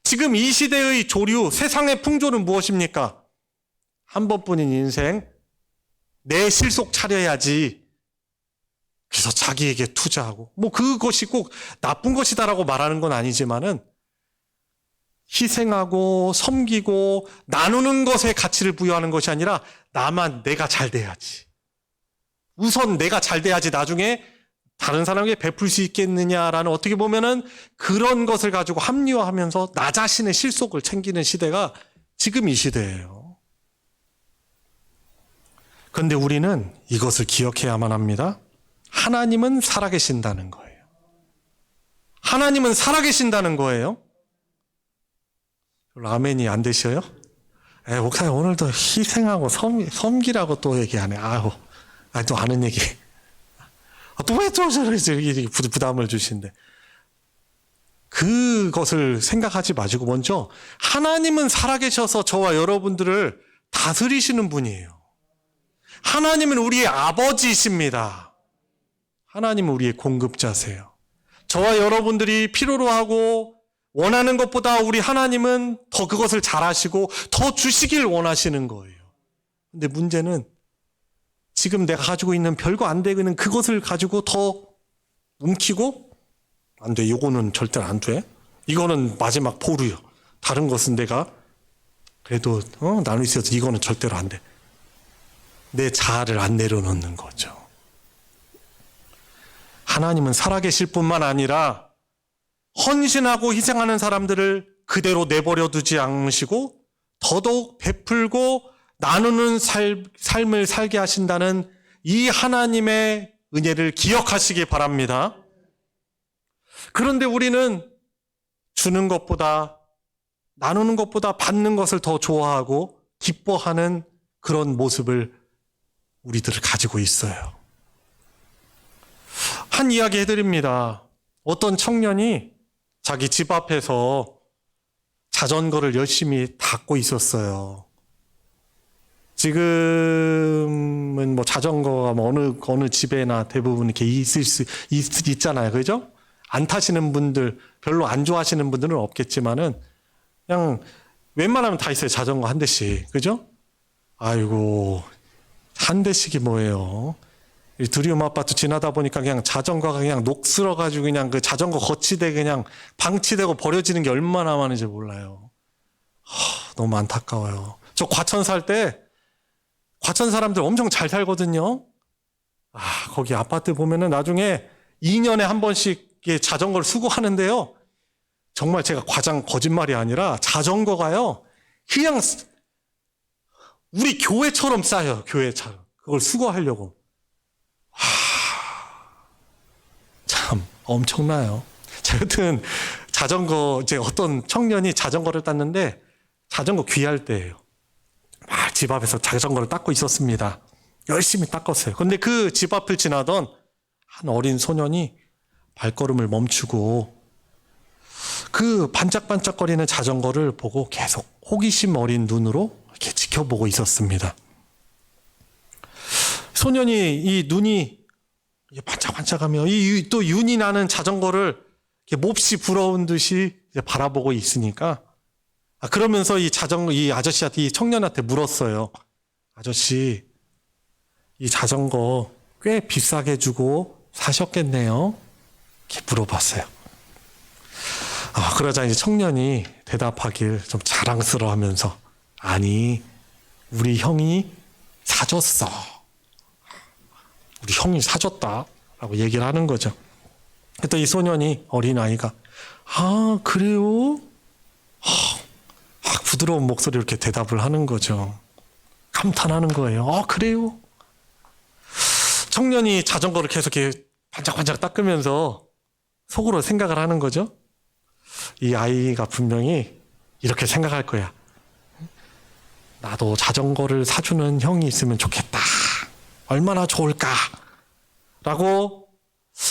지금 이 시대의 조류, 세상의 풍조는 무엇입니까? 한 번뿐인 인생, 내 실속 차려야지. 그래서 자기에게 투자하고, 그것이 꼭 나쁜 것이다라고 말하는 건 아니지만은 희생하고 섬기고 나누는 것에 가치를 부여하는 것이 아니라 내가 잘 돼야지. 우선 내가 잘 돼야지 나중에 다른 사람에게 베풀 수 있겠느냐라는 어떻게 보면은 그런 것을 가지고 합리화하면서 나 자신의 실속을 챙기는 시대가 지금 이 시대예요. 그런데 우리는 이것을 기억해야만 합니다. 하나님은 살아계신다는 거예요. 하나님은 살아계신다는 거예요. 아멘이 안 되셔요? 목사님 오늘도 희생하고 섬기라고 또 얘기하네. 또 아는 얘기. 또 왜 또 저렇게 부담을 주신대. 그것을 생각하지 마시고 먼저 하나님은 살아계셔서 저와 여러분들을 다스리시는 분이에요. 하나님은 우리의 아버지이십니다. 하나님은 우리의 공급자세요. 저와 여러분들이 필요로 하고 원하는 것보다 우리 하나님은 더 그것을 잘하시고 더 주시길 원하시는 거예요. 근데 문제는 지금 내가 가지고 있는 별거 안 되는 그것을 가지고 더 움키고 안 돼. 이거는 절대 안 돼. 이거는 마지막 보루요. 다른 것은 내가 그래도 나눌 수 있어서 이거는 절대로 안 돼. 내 자아를 안 내려놓는 거죠. 하나님은 살아계실 뿐만 아니라 헌신하고 희생하는 사람들을 그대로 내버려 두지 않으시고 더더욱 베풀고 나누는 삶을 살게 하신다는 이 하나님의 은혜를 기억하시기 바랍니다. 그런데 우리는 주는 것보다, 나누는 것보다 받는 것을 더 좋아하고 기뻐하는 그런 모습을 우리들을 가지고 있어요. 한 이야기 해드립니다. 어떤 청년이 자기 집 앞에서 자전거를 열심히 닦고 있었어요. 지금은 뭐 자전거가 뭐 어느 집에나 대부분 이렇게 있잖아요. 그죠? 안 타시는 분들, 별로 안 좋아하시는 분들은 없겠지만은 그냥 웬만하면 다 있어요. 자전거 한 대씩. 그죠? 아이고, 한 대씩이 뭐예요? 이 두리움 아파트 지나다 보니까 그냥 자전거가 그냥 녹슬어가지고 그냥 그 자전거 거치대 그냥 방치되고 버려지는 게 얼마나 많은지 몰라요. 너무 안타까워요. 저 과천 살 때 과천 사람들 엄청 잘 살거든요. 거기 아파트 보면은 나중에 2년에 한 번씩 자전거를 수거하는데요. 정말 제가 과장 거짓말이 아니라 자전거가요. 그냥 우리 교회처럼 쌓여요. 교회처럼. 그걸 수거하려고. 참 엄청나요. 여튼 자전거 이제 어떤 청년이 자전거를 땄는데 자전거 귀할 때예요. 막 집 앞에서 자전거를 닦고 있었습니다. 열심히 닦았어요. 근데 그 집 앞을 지나던 한 어린 소년이 발걸음을 멈추고 그 반짝반짝거리는 자전거를 보고 계속 호기심 어린 눈으로 이렇게 지켜보고 있었습니다. 소년이 이 눈이 반짝반짝하며 또 윤이 나는 자전거를 이렇게 몹시 부러운 듯이 바라보고 있으니까 그러면서 이 아저씨한테, 이 청년한테 물었어요. 아저씨, 이 자전거 꽤 비싸게 주고 사셨겠네요? 이렇게 물어봤어요. 그러자 이제 청년이 대답하길 좀 자랑스러워 하면서, 아니, 우리 형이 사줬어. 우리 형이 사줬다. 라고 얘기를 하는 거죠. 그때 이 소년이, 어린아이가, 그래요? 부드러운 목소리로 이렇게 대답을 하는 거죠. 감탄하는 거예요. 그래요? 청년이 자전거를 계속 이렇게 반짝반짝 닦으면서 속으로 생각을 하는 거죠. 이 아이가 분명히 이렇게 생각할 거야. 나도 자전거를 사주는 형이 있으면 좋겠다. 얼마나 좋을까? 라고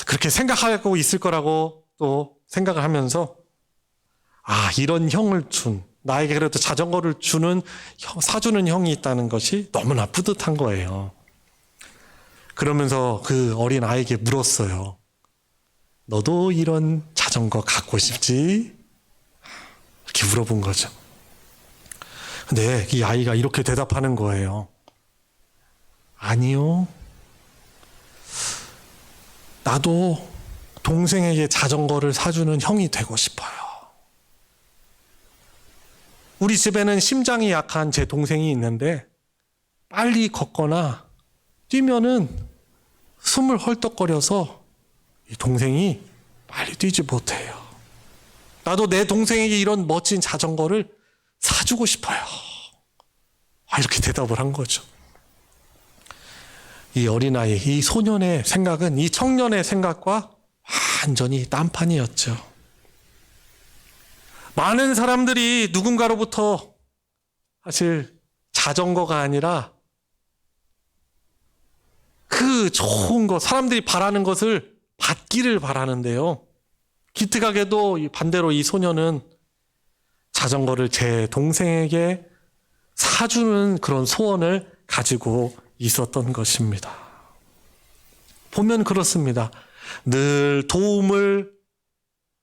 그렇게 생각하고 있을 거라고 또 생각을 하면서 이런 형을 나에게 그래도 자전거를 사주는 형이 있다는 것이 너무나 뿌듯한 거예요. 그러면서 그 어린 아이에게 물었어요. 너도 이런 자전거 갖고 싶지? 이렇게 물어본 거죠. 근데 이 아이가 이렇게 대답하는 거예요. 아니요. 나도 동생에게 자전거를 사주는 형이 되고 싶어요. 우리 집에는 심장이 약한 제 동생이 있는데 빨리 걷거나 뛰면은 숨을 헐떡거려서 이 동생이 빨리 뛰지 못해요. 나도 내 동생에게 이런 멋진 자전거를 사주고 싶어요. 이렇게 대답을 한 거죠. 이 어린아이, 이 소년의 생각은 이 청년의 생각과 완전히 딴판이었죠. 많은 사람들이 누군가로부터 사실 자전거가 아니라 그 좋은 것, 사람들이 바라는 것을 받기를 바라는데요. 기특하게도 반대로 이 소년은 자전거를 제 동생에게 사주는 그런 소원을 가지고 있었던 것입니다. 보면 그렇습니다. 늘 도움을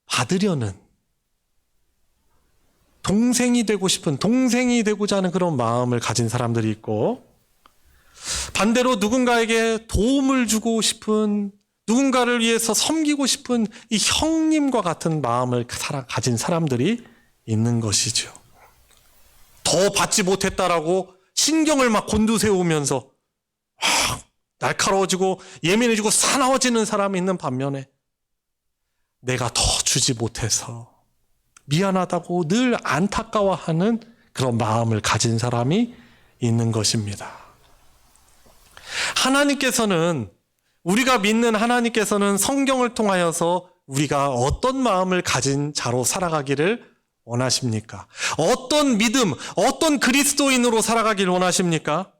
받으려는, 동생이 되고 싶은, 동생이 되고자 하는 그런 마음을 가진 사람들이 있고, 반대로 누군가에게 도움을 주고 싶은, 누군가를 위해서 섬기고 싶은 이 형님과 같은 마음을 가진 사람들이 있는 것이죠. 더 받지 못했다라고 신경을 막 곤두세우면서 날카로워지고 예민해지고 사나워지는 사람이 있는 반면에 내가 더 주지 못해서 미안하다고 늘 안타까워하는 그런 마음을 가진 사람이 있는 것입니다. 하나님께서는, 우리가 믿는 하나님께서는 성경을 통하여서 우리가 어떤 마음을 가진 자로 살아가기를 원하십니까? 어떤 믿음, 어떤 그리스도인으로 살아가기를 원하십니까?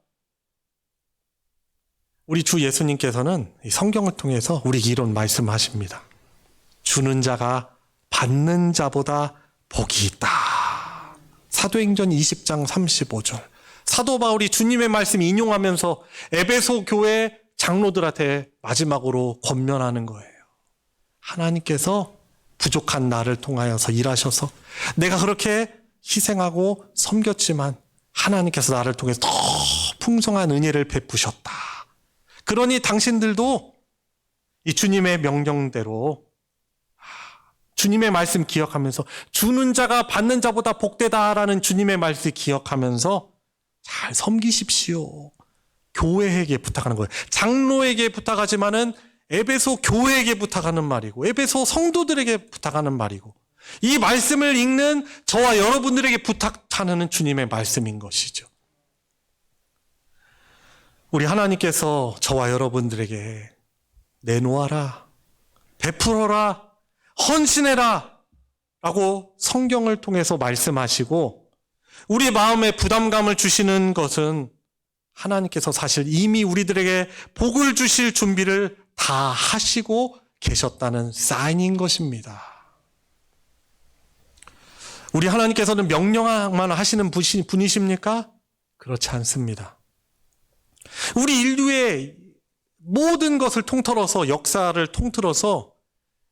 우리 주 예수님께서는 이 성경을 통해서 우리에게 이런 말씀하십니다. 주는 자가 받는 자보다 복이 있다. 사도행전 20장 35절. 사도 바울이 주님의 말씀 인용하면서 에베소 교회 장로들한테 마지막으로 권면하는 거예요. 하나님께서 부족한 나를 통하여서 일하셔서 내가 그렇게 희생하고 섬겼지만 하나님께서 나를 통해서 더 풍성한 은혜를 베푸셨다. 그러니 당신들도 이 주님의 명령대로 주님의 말씀 기억하면서 주는 자가 받는 자보다 복되다라는 주님의 말씀 기억하면서 잘 섬기십시오. 교회에게 부탁하는 거예요. 장로에게 부탁하지만은 에베소 교회에게 부탁하는 말이고 에베소 성도들에게 부탁하는 말이고 이 말씀을 읽는 저와 여러분들에게 부탁하는 주님의 말씀인 것이죠. 우리 하나님께서 저와 여러분들에게 내놓아라, 베풀어라, 헌신해라 라고 성경을 통해서 말씀하시고 우리 마음에 부담감을 주시는 것은 하나님께서 사실 이미 우리들에게 복을 주실 준비를 다 하시고 계셨다는 사인인 것입니다. 우리 하나님께서는 명령만 하시는 분이십니까? 그렇지 않습니다. 우리 인류의 모든 것을 통틀어서 역사를 통틀어서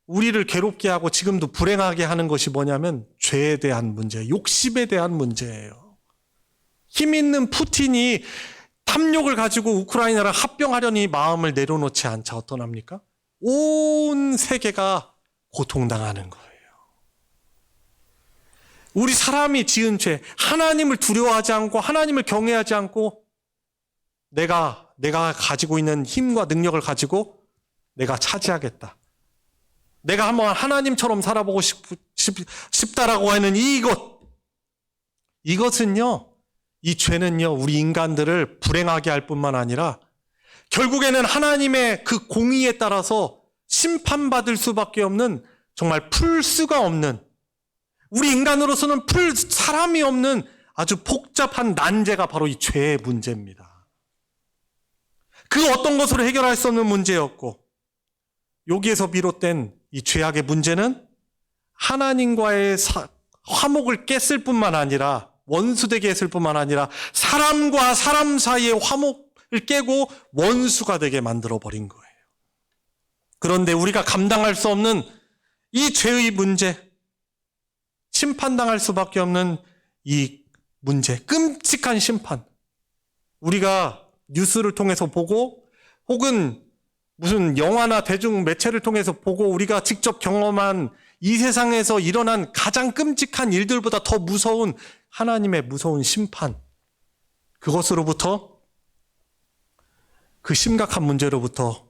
우리를 괴롭게 하고 지금도 불행하게 하는 것이 뭐냐면 죄에 대한 문제, 욕심에 대한 문제예요. 힘 있는 푸틴이 탐욕을 가지고 우크라이나를 합병하려니 마음을 내려놓지 않자 어떠합니까? 온 세계가 고통당하는 거예요. 우리 사람이 지은 죄, 하나님을 두려워하지 않고 하나님을 경외하지 않고 내가 가지고 있는 힘과 능력을 가지고 내가 차지하겠다. 내가 한번 하나님처럼 살아보고 싶다라고 하는 이것은요, 이 죄는요, 우리 인간들을 불행하게 할 뿐만 아니라 결국에는 하나님의 그 공의에 따라서 심판받을 수밖에 없는 정말 풀 수가 없는 우리 인간으로서는 풀 사람이 없는 아주 복잡한 난제가 바로 이 죄의 문제입니다. 그 어떤 것으로 해결할 수 없는 문제였고 여기에서 비롯된 이 죄악의 문제는 하나님과의 화목을 깼을 뿐만 아니라 원수되게 했을 뿐만 아니라 사람과 사람 사이의 화목을 깨고 원수가 되게 만들어버린 거예요. 그런데 우리가 감당할 수 없는 이 죄의 문제, 심판당할 수밖에 없는 이 문제, 끔찍한 심판. 우리가 뉴스를 통해서 보고 혹은 무슨 영화나 대중 매체를 통해서 보고 우리가 직접 경험한 이 세상에서 일어난 가장 끔찍한 일들보다 더 무서운 하나님의 무서운 심판, 그것으로부터 그 심각한 문제로부터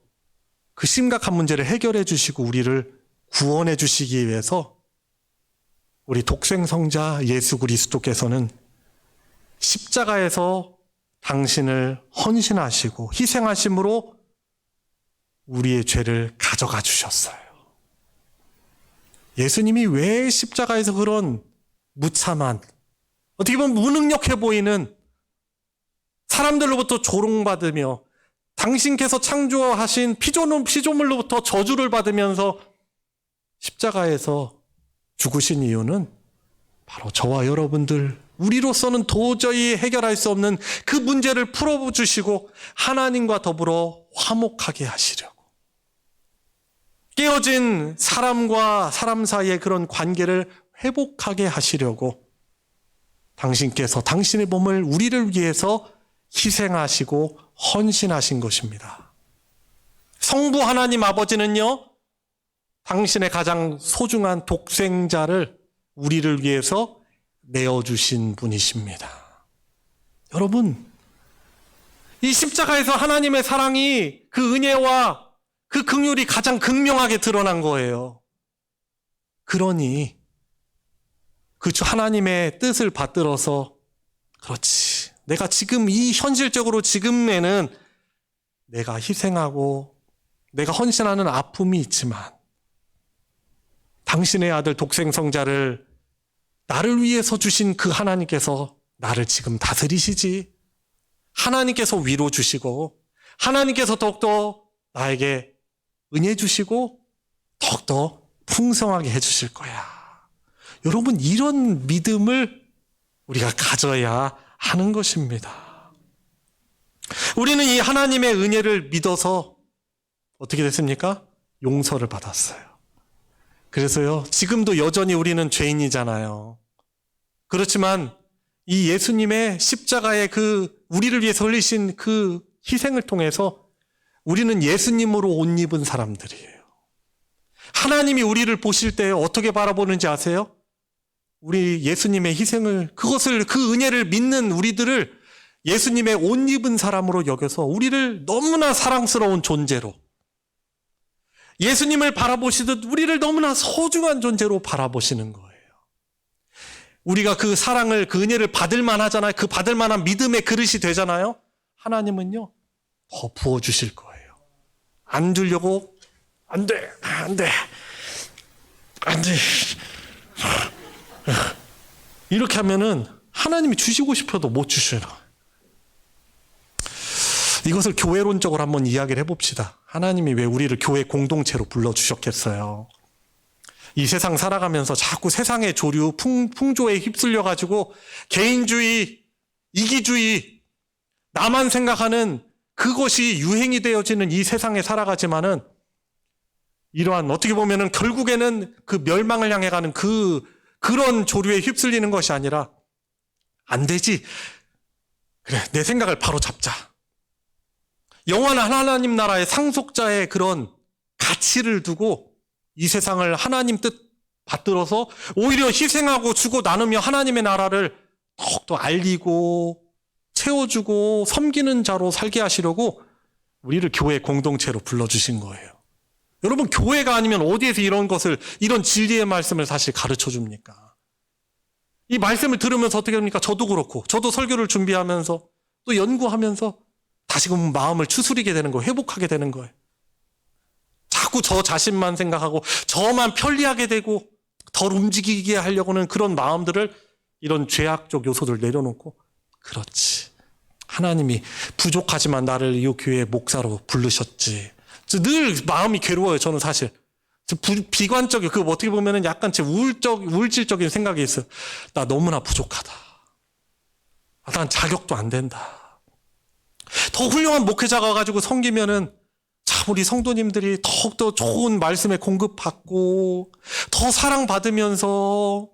그 심각한 문제를 해결해 주시고 우리를 구원해 주시기 위해서 우리 독생성자 예수 그리스도께서는 십자가에서 당신을 헌신하시고 희생하심으로 우리의 죄를 가져가 주셨어요. 예수님이 왜 십자가에서 그런 무참한, 어떻게 보면 무능력해 보이는 사람들로부터 조롱받으며 당신께서 창조하신 피조물로부터 저주를 받으면서 십자가에서 죽으신 이유는 바로 저와 여러분들, 우리로서는 도저히 해결할 수 없는 그 문제를 풀어주시고 하나님과 더불어 화목하게 하시려고, 깨어진 사람과 사람 사이의 그런 관계를 회복하게 하시려고 당신께서 당신의 몸을 우리를 위해서 희생하시고 헌신하신 것입니다. 성부 하나님 아버지는요, 당신의 가장 소중한 독생자를 우리를 위해서 내어주신 분이십니다. 여러분, 이 십자가에서 하나님의 사랑이 그 은혜와 그 긍휼이 가장 극명하게 드러난 거예요. 그러니 그 하나님의 뜻을 받들어서, 그렇지, 내가 지금 이 현실적으로 지금에는 내가 희생하고 내가 헌신하는 아픔이 있지만 당신의 아들 독생성자를 나를 위해서 주신 그 하나님께서 나를 지금 다스리시지. 하나님께서 위로 주시고 하나님께서 더욱더 나에게 은혜 주시고 더욱더 풍성하게 해주실 거야. 여러분, 이런 믿음을 우리가 가져야 하는 것입니다. 우리는 이 하나님의 은혜를 믿어서 어떻게 됐습니까? 용서를 받았어요. 그래서요, 지금도 여전히 우리는 죄인이잖아요. 그렇지만 이 예수님의 십자가의 우리를 위해서 흘리신 그 희생을 통해서 우리는 예수님으로 옷 입은 사람들이에요. 하나님이 우리를 보실 때 어떻게 바라보는지 아세요? 우리 예수님의 희생을, 그 은혜를 믿는 우리들을 예수님의 옷 입은 사람으로 여겨서 우리를 너무나 사랑스러운 존재로, 예수님을 바라보시듯 우리를 너무나 소중한 존재로 바라보시는 거예요. 우리가 그 사랑을, 그 은혜를 받을 만하잖아요. 그 받을 만한 믿음의 그릇이 되잖아요. 하나님은요, 더 부어주실 거예요. 안 주려고, 안 돼. 이렇게 하면은 하나님이 주시고 싶어도 못 주셔요. 이것을 교회론적으로 한번 이야기를 해봅시다. 하나님이 왜 우리를 교회 공동체로 불러주셨겠어요? 이 세상 살아가면서 자꾸 세상의 조류, 풍조에 휩쓸려가지고 개인주의, 이기주의, 나만 생각하는 그것이 유행이 되어지는 이 세상에 살아가지만은 이러한 어떻게 보면은 결국에는 그 멸망을 향해 가는 그런 조류에 휩쓸리는 것이 아니라 안 되지. 그래, 내 생각을 바로 잡자. 영원한 하나님 나라의 상속자의 그런 가치를 두고 이 세상을 하나님 뜻 받들어서 오히려 희생하고 주고 나누며 하나님의 나라를 더욱더 알리고 채워주고 섬기는 자로 살게 하시려고 우리를 교회 공동체로 불러주신 거예요. 여러분, 교회가 아니면 어디에서 이런 진리의 말씀을 사실 가르쳐 줍니까? 이 말씀을 들으면서 어떻게 합니까? 저도 그렇고, 저도 설교를 준비하면서 또 연구하면서 다시금 마음을 추스리게 되는 거예요. 회복하게 되는 거예요. 자꾸 저 자신만 생각하고 저만 편리하게 되고 덜 움직이게 하려고는 그런 마음들을, 이런 죄악적 요소들을 내려놓고, 그렇지, 하나님이 부족하지만 나를 이 교회의 목사로 부르셨지. 늘 마음이 괴로워요. 저는 사실 비관적이, 어떻게 보면은 약간 제 우울질적인 생각이 있어요. 나 너무나 부족하다. 난 자격도 안 된다. 더 훌륭한 목회자가 가지고 섬기면은 참 우리 성도님들이 더욱더 좋은 말씀에 공급받고 더 사랑받으면서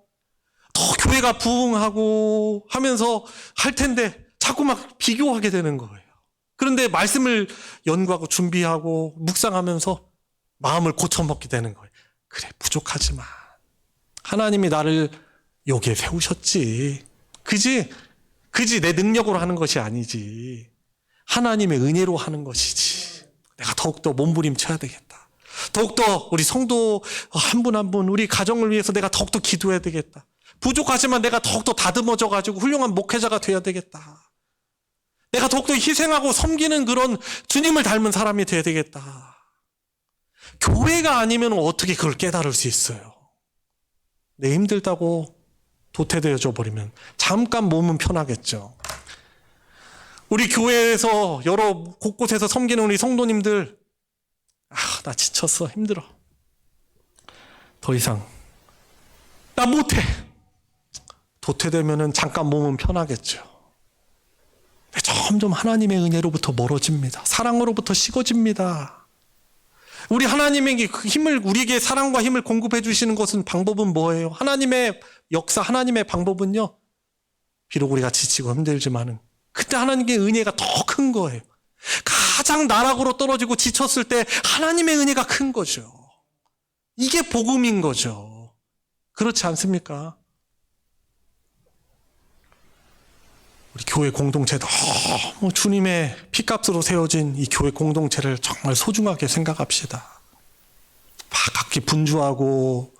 더 교회가 부흥하고 하면서 할 텐데 자꾸 막 비교하게 되는 거예요. 그런데 말씀을 연구하고 준비하고 묵상하면서 마음을 고쳐먹게 되는 거예요. 그래, 부족하지만 하나님이 나를 여기에 세우셨지. 그지 내 능력으로 하는 것이 아니지. 하나님의 은혜로 하는 것이지. 내가 더욱더 몸부림쳐야 되겠다. 더욱더 우리 성도 한 분 한 분, 우리 가정을 위해서 내가 더욱더 기도해야 되겠다. 부족하지만 내가 더욱더 다듬어져가지고 훌륭한 목회자가 돼야 되겠다. 내가 더욱더 희생하고 섬기는 그런 주님을 닮은 사람이 돼야 되겠다. 교회가 아니면 어떻게 그걸 깨달을 수 있어요? 내 힘들다고 도태되어져 버리면 잠깐 몸은 편하겠죠. 우리 교회에서 여러 곳곳에서 섬기는 우리 성도님들, 나 지쳤어, 힘들어, 더 이상 나 못해. 도태되면은 잠깐 몸은 편하겠죠. 점점 하나님의 은혜로부터 멀어집니다. 사랑으로부터 식어집니다. 우리 하나님에게 그 힘을, 우리에게 사랑과 힘을 공급해 주시는 것은, 방법은 뭐예요? 하나님의 역사, 하나님의 방법은요, 비록 우리가 지치고 힘들지만은 그때 하나님의 은혜가 더 큰 거예요. 가장 나락으로 떨어지고 지쳤을 때 하나님의 은혜가 큰 거죠. 이게 복음인 거죠. 그렇지 않습니까? 우리 교회 공동체, 너무 주님의 피값으로 세워진 이 교회 공동체를 정말 소중하게 생각합시다. 각기 분주하고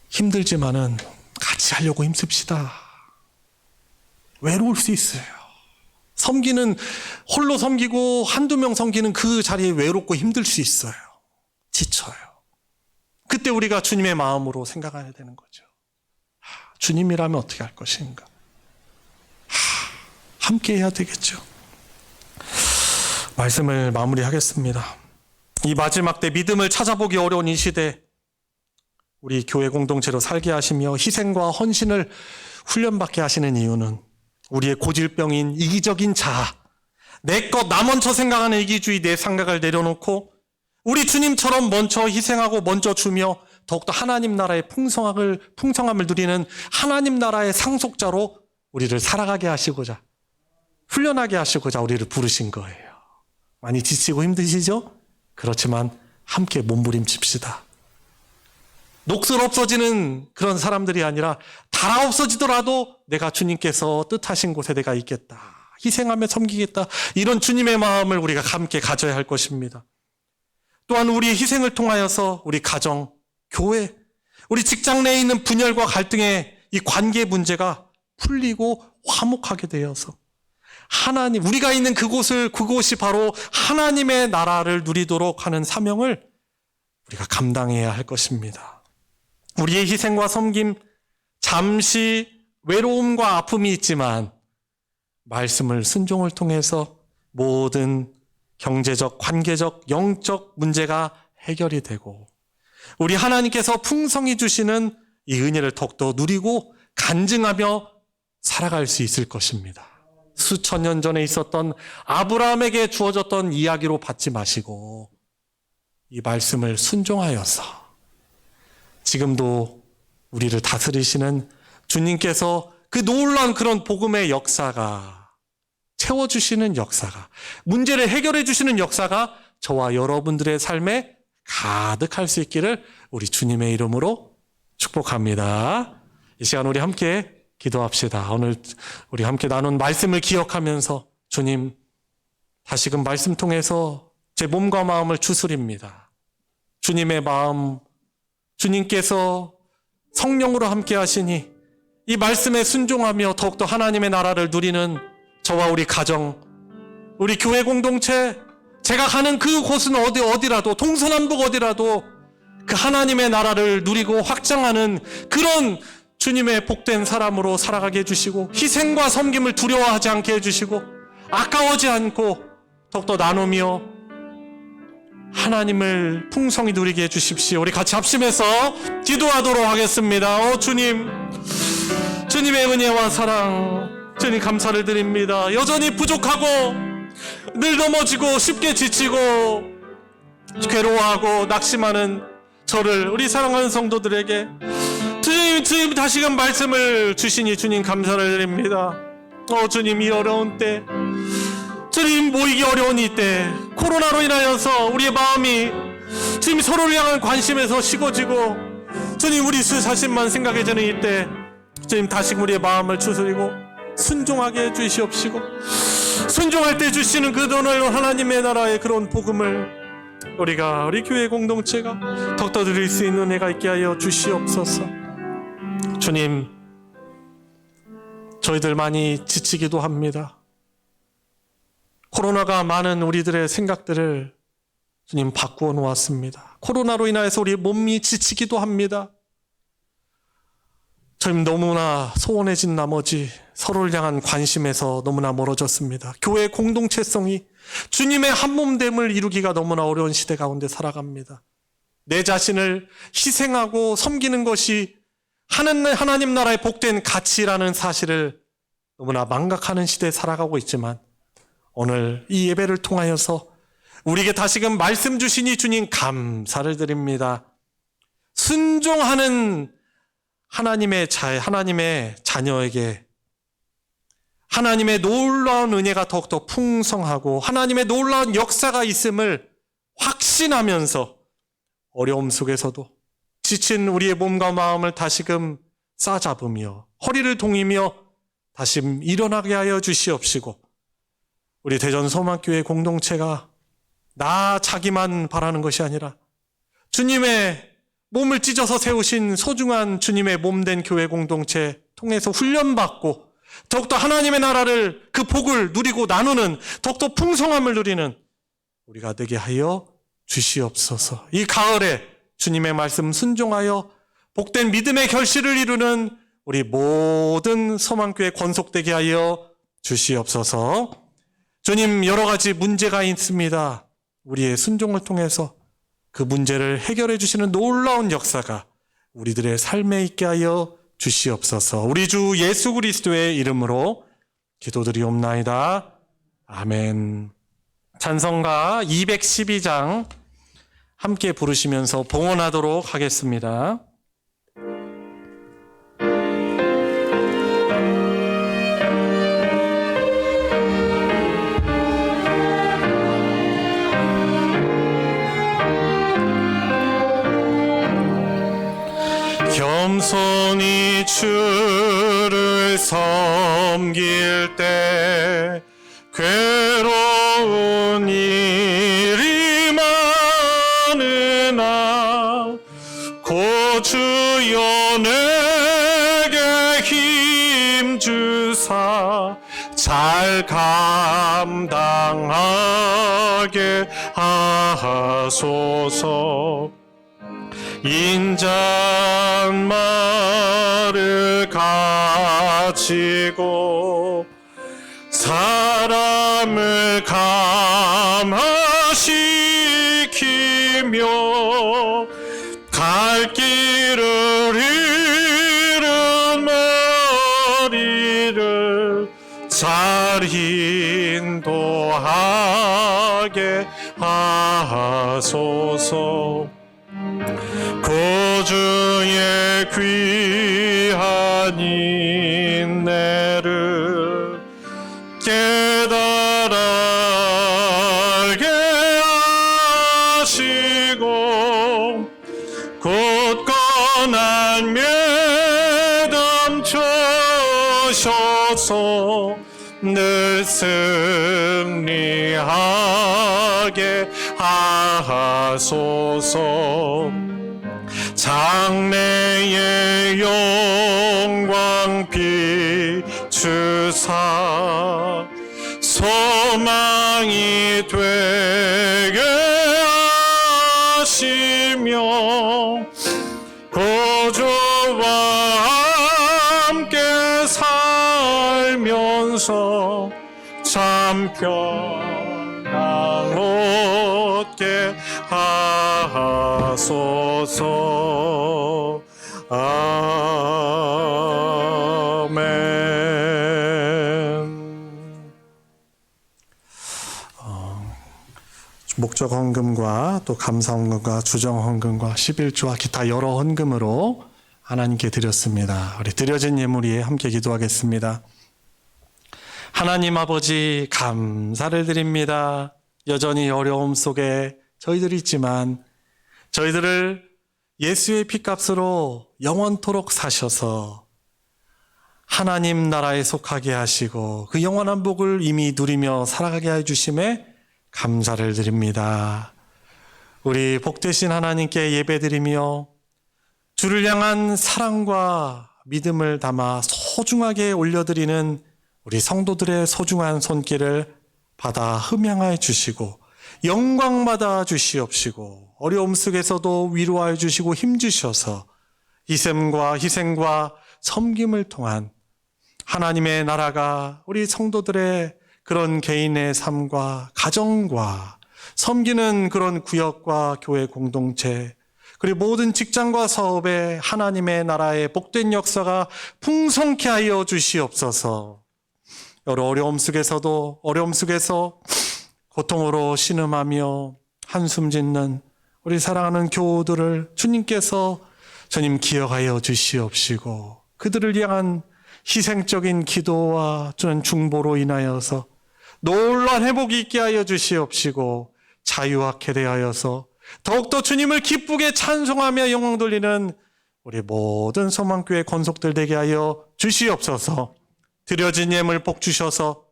힘들지만은 같이 하려고 힘씁시다. 외로울 수 있어요. 홀로 섬기고 한두 명 섬기는 그 자리에 외롭고 힘들 수 있어요. 지쳐요. 그때 그때 우리가 주님의 마음으로 생각해야 되는 거죠. 주님이라면 어떻게 할 것인가? 함께 해야 되겠죠. 말씀을 마무리하겠습니다. 이 마지막 때 믿음을 찾아보기 어려운 이 시대, 우리 교회 공동체로 살게 하시며 희생과 헌신을 훈련받게 하시는 이유는 우리의 고질병인 이기적인 자아, 내 것 나 먼저 생각하는 이기주의, 내 생각을 내려놓고 우리 주님처럼 먼저 희생하고 먼저 주며 더욱더 하나님 나라의 풍성함을 누리는 하나님 나라의 상속자로 우리를 살아가게 하시고자, 훈련하게 하시고자 우리를 부르신 거예요. 많이 지치고 힘드시죠? 그렇지만 함께 몸부림칩시다. 녹슬 없어지는 그런 사람들이 아니라 달아 없어지더라도 내가 주님께서 뜻하신 곳에 내가 있겠다, 희생하며 섬기겠다, 이런 주님의 마음을 우리가 함께 가져야 할 것입니다. 또한 우리의 희생을 통하여서 우리 가정, 교회, 우리 직장 내에 있는 분열과 갈등의 이 관계 문제가 풀리고 화목하게 되어서 하나님, 우리가 있는 그곳이 바로 하나님의 나라를 누리도록 하는 사명을 우리가 감당해야 할 것입니다. 우리의 희생과 섬김, 잠시 외로움과 아픔이 있지만 말씀을 순종을 통해서 모든 경제적, 관계적, 영적 문제가 해결이 되고 우리 하나님께서 풍성히 주시는 이 은혜를 더욱더 누리고 간증하며 살아갈 수 있을 것입니다. 수천 년 전에 있었던 아브라함에게 주어졌던 이야기로 받지 마시고 이 말씀을 순종하여서 지금도 우리를 다스리시는 주님께서 그 놀라운 그런 복음의 역사가, 채워주시는 역사가, 문제를 해결해 주시는 역사가 저와 여러분들의 삶에 가득할 수 있기를 우리 주님의 이름으로 축복합니다. 이 시간 우리 함께 기도합시다. 오늘 우리 함께 나눈 말씀을 기억하면서 주님, 다시금 말씀 통해서 제 몸과 마음을 추스립니다. 주님의 마음, 주님께서 성령으로 함께 하시니 이 말씀에 순종하며 더욱더 하나님의 나라를 누리는 저와 우리 가정, 우리 교회 공동체, 제가 가는 그 곳은 어디라도, 동서남북 어디라도 그 하나님의 나라를 누리고 확장하는 그런 주님의 복된 사람으로 살아가게 해주시고 희생과 섬김을 두려워하지 않게 해주시고 아까워지 않고 더욱더 나누며 하나님을 풍성히 누리게 해주십시오. 우리 같이 합심해서 기도하도록 하겠습니다. 주님, 주님의 은혜와 사랑, 주님 감사를 드립니다. 여전히 부족하고 늘 넘어지고 쉽게 지치고 괴로워하고 낙심하는 저를, 우리 사랑하는 성도들에게 주님 다시금 말씀을 주시니 주님 감사를 드립니다. 주님, 이 어려운 때, 주님 모이기 어려운 이때, 코로나로 인하여서 우리의 마음이 주님 서로를 향한 관심에서 식어지고 주님 우리 자신만 생각해지는 이때 주님 다시금 우리의 마음을 추스리고 순종하게 해주시옵시고 순종할 때 주시는 그 오늘 하나님의 나라의 그런 복음을 우리 교회 공동체가 더욱더 누릴 수 있는 은혜가 있게 하여 주시옵소서. 주님, 저희들 많이 지치기도 합니다. 코로나가 많은 우리들의 생각들을 주님 바꾸어 놓았습니다. 코로나로 인하여서 우리 몸이 지치기도 합니다. 주님, 너무나 소원해진 나머지 서로를 향한 관심에서 너무나 멀어졌습니다. 교회 공동체성이 주님의 한몸됨을 이루기가 너무나 어려운 시대 가운데 살아갑니다. 내 자신을 희생하고 섬기는 것이 하나님 나라의 복된 가치라는 사실을 너무나 망각하는 시대에 살아가고 있지만 오늘 이 예배를 통하여서 우리에게 다시금 말씀 주시니 주님 감사를 드립니다. 순종하는 하나님의 자녀에게 하나님의 놀라운 은혜가 더욱더 풍성하고 하나님의 놀라운 역사가 있음을 확신하면서 어려움 속에서도 지친 우리의 몸과 마음을 다시금 싸잡으며 허리를 동이며 다시 일어나게 하여 주시옵시고 우리 대전소망교회 공동체가 나 자기만 바라는 것이 아니라 주님의 몸을 찢어서 세우신 소중한 주님의 몸된 교회 공동체 통해서 훈련받고 더욱더 하나님의 나라를 그 복을 누리고 나누는 더욱더 풍성함을 누리는 우리가 되게 하여 주시옵소서. 이 가을에 주님의 말씀 순종하여 복된 믿음의 결실을 이루는 우리 모든 소망교회 권속되게 하여 주시옵소서. 주님, 여러 가지 문제가 있습니다. 우리의 순종을 통해서 그 문제를 해결해 주시는 놀라운 역사가 우리들의 삶에 있게 하여 주시옵소서. 우리 주 예수 그리스도의 이름으로 기도드리옵나이다. 아멘. 찬송가 212장 함께 부르시면서 봉헌하도록 하겠습니다. 겸손히 주를 섬길 때 괴로운 일이 많으나 고주여 내게 힘 주사 잘 감당하게 하소서. 인잣말을 가지고 사람을 감화시키며 갈 길을 잃은 머리를 잘 인도하게 하소서. 구주의 귀한 인내를 깨달아 알게 하시고 굳건한 믿음 주셔서 늘 승리하게 하소서. 장래의 영광 비추사 소망이 되게 하시며 구주와 함께 살면서 참 평강 얻게 하소서. 아멘. 목적 헌금과 또 감사 헌금과 주정 헌금과 11조와 기타 여러 헌금으로 하나님께 드렸습니다. 우리 드려진 예물 위에 함께 기도하겠습니다. 하나님 아버지, 감사를 드립니다. 여전히 어려움 속에 저희들이 있지만 저희들을 예수의 피값으로 영원토록 사셔서 하나님 나라에 속하게 하시고 그 영원한 복을 이미 누리며 살아가게 해주심에 감사를 드립니다. 우리 복되신 하나님께 예배드리며 주를 향한 사랑과 믿음을 담아 소중하게 올려드리는 우리 성도들의 소중한 손길을 받아 흠양하여 주시고 영광받아 주시옵시고 어려움 속에서도 위로하여 주시고 힘주셔서 희생과 섬김을 통한 하나님의 나라가 우리 성도들의 그런 개인의 삶과 가정과 섬기는 그런 구역과 교회 공동체 그리고 모든 직장과 사업에 하나님의 나라의 복된 역사가 풍성케 하여 주시옵소서. 여러 어려움 속에서 고통으로 신음하며 한숨 짓는 우리 사랑하는 교우들을 주님께서 주님 기억하여 주시옵시고 그들을 향한 희생적인 기도와 주는 중보로 인하여서 놀라운 회복이 있게 하여 주시옵시고 자유하게 대하여서 더욱더 주님을 기쁘게 찬송하며 영광 돌리는 우리 모든 소망교회 권속들 되게 하여 주시옵소서. 드려진 예물 복 주셔서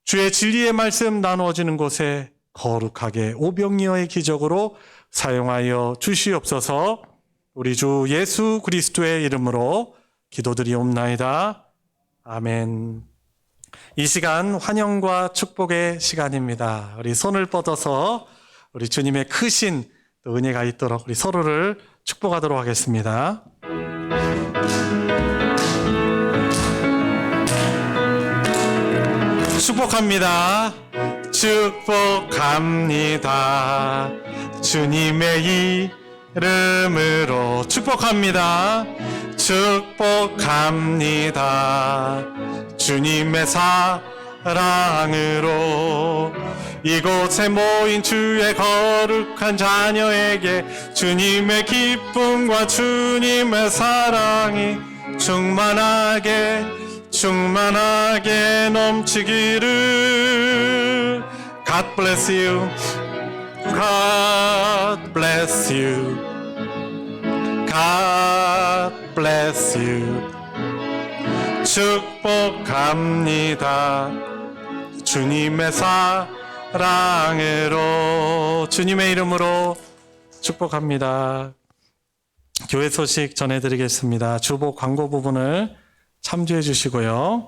주의 진리의 말씀 나누어지는 곳에 거룩하게 오병이어의 기적으로 사용하여 주시옵소서. 우리 주 예수 그리스도의 이름으로 기도드리옵나이다. 아멘. 이 시간 환영과 축복의 시간입니다. 우리 손을 뻗어서 우리 주님의 크신 또 은혜가 있도록 우리 서로를 축복하도록 하겠습니다. 축복합니다. 축복합니다. 주님의 이름으로 축복합니다. 축복합니다. 주님의 사랑으로 이곳에 모인 주의 거룩한 자녀에게 주님의 기쁨과 주님의 사랑이 충만하게 넘치기를. God bless you. God bless you. God bless you. 축복합니다. 주님의 사랑으로, 주님의 이름으로 축복합니다. 교회 소식 전해드리겠습니다. 주보 광고 부분을 참조해 주시고요.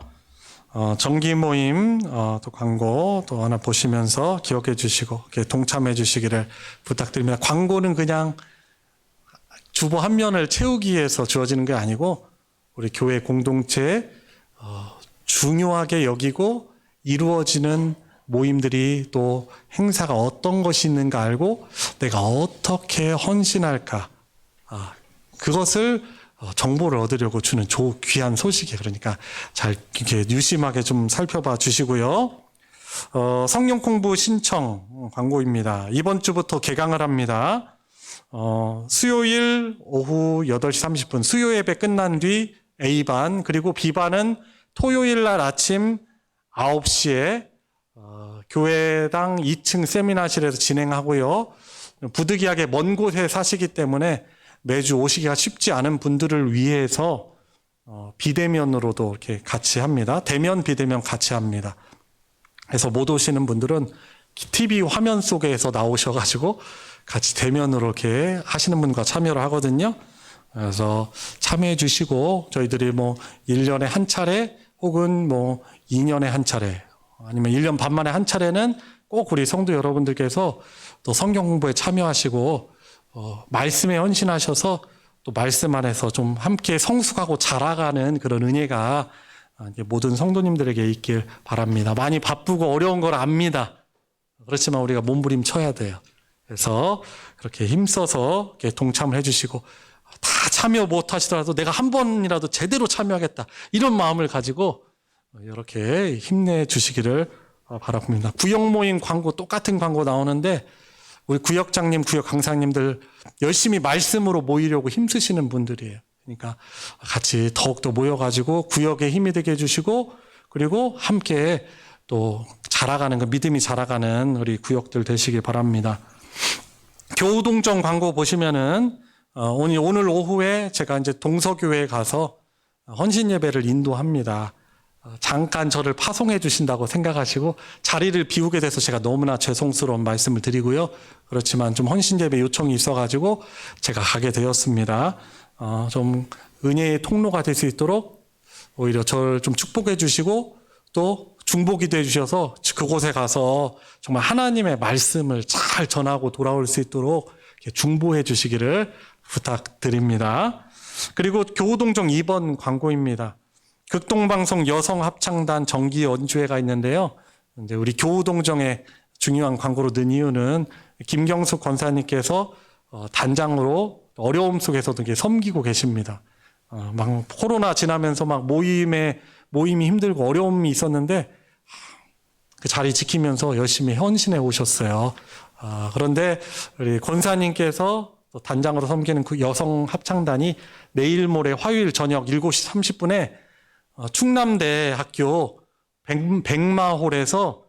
정기 모임 또 광고 또 하나 보시면서 기억해 주시고 이렇게 동참해 주시기를 부탁드립니다. 광고는 그냥 주보 한 면을 채우기 위해서 주어지는 게 아니고 우리 교회 공동체에 중요하게 여기고 이루어지는 모임들이 또 행사가 어떤 것이 있는가 알고 내가 어떻게 헌신할까, 그것을 정보를 얻으려고 주는 귀한 소식이에요. 그러니까 잘 이렇게 유심하게 좀 살펴봐 주시고요. 성령 공부 신청 광고입니다. 이번 주부터 개강을 합니다. 수요일 오후 8시 30분 수요 예배 끝난 뒤 A반, 그리고 B반은 토요일 날 아침 9시에 교회당 2층 세미나실에서 진행하고요. 부득이하게 먼 곳에 사시기 때문에 매주 오시기가 쉽지 않은 분들을 위해서 비대면으로도 이렇게 같이 합니다. 대면, 비대면 같이 합니다. 그래서 못 오시는 분들은 TV 화면 속에서 나오셔가지고 같이 대면으로 이렇게 하시는 분과 참여를 하거든요. 그래서 참여해 주시고 저희들이 1년에 한 차례 혹은 2년에 한 차례 아니면 1년 반 만에 한 차례는 꼭 우리 성도 여러분들께서 또 성경 공부에 참여하시고 말씀에 헌신하셔서 또 말씀 안에서 좀 함께 성숙하고 자라가는 그런 은혜가 모든 성도님들에게 있길 바랍니다. 많이 바쁘고 어려운 걸 압니다. 그렇지만 우리가 몸부림쳐야 돼요. 그래서 그렇게 힘써서 이렇게 동참을 해주시고 다 참여 못하시더라도 내가 한 번이라도 제대로 참여하겠다 이런 마음을 가지고 이렇게 힘내주시기를 바랍니다. 구역 모임 광고 똑같은 광고 나오는데 우리 구역장님, 구역 강사님들 열심히 말씀으로 모이려고 힘쓰시는 분들이에요. 그러니까 같이 더욱더 모여가지고 구역에 힘이 되게 해주시고 그리고 함께 또 자라가는, 믿음이 자라가는 우리 구역들 되시길 바랍니다. 교우동정 광고 보시면은 오늘 오후에 제가 이제 동서교회에 가서 헌신 예배를 인도합니다. 잠깐 저를 파송해 주신다고 생각하시고 자리를 비우게 돼서 제가 너무나 죄송스러운 말씀을 드리고요. 그렇지만 좀 헌신 예배 요청이 있어가지고 제가 가게 되었습니다. 좀 은혜의 통로가 될 수 있도록 오히려 저를 좀 축복해 주시고 또 중보기도 해주셔서 그곳에 가서 정말 하나님의 말씀을 잘 전하고 돌아올 수 있도록 중보해 주시기를 부탁드립니다. 그리고 교우동정 2번 광고입니다. 극동방송 여성합창단 정기 연주회가 있는데요. 이제 우리 교우동정의 중요한 광고로 는 이유는 김경숙 권사님께서 단장으로 어려움 속에서도 이렇게 섬기고 계십니다. 막 코로나 지나면서 막 모임이 힘들고 어려움이 있었는데 그 자리 지키면서 열심히 헌신해 오셨어요. 그런데 우리 권사님께서 또 단장으로 섬기는 그 여성 합창단이 내일 모레 화요일 저녁 7시 30분에 충남대 학교 백마홀에서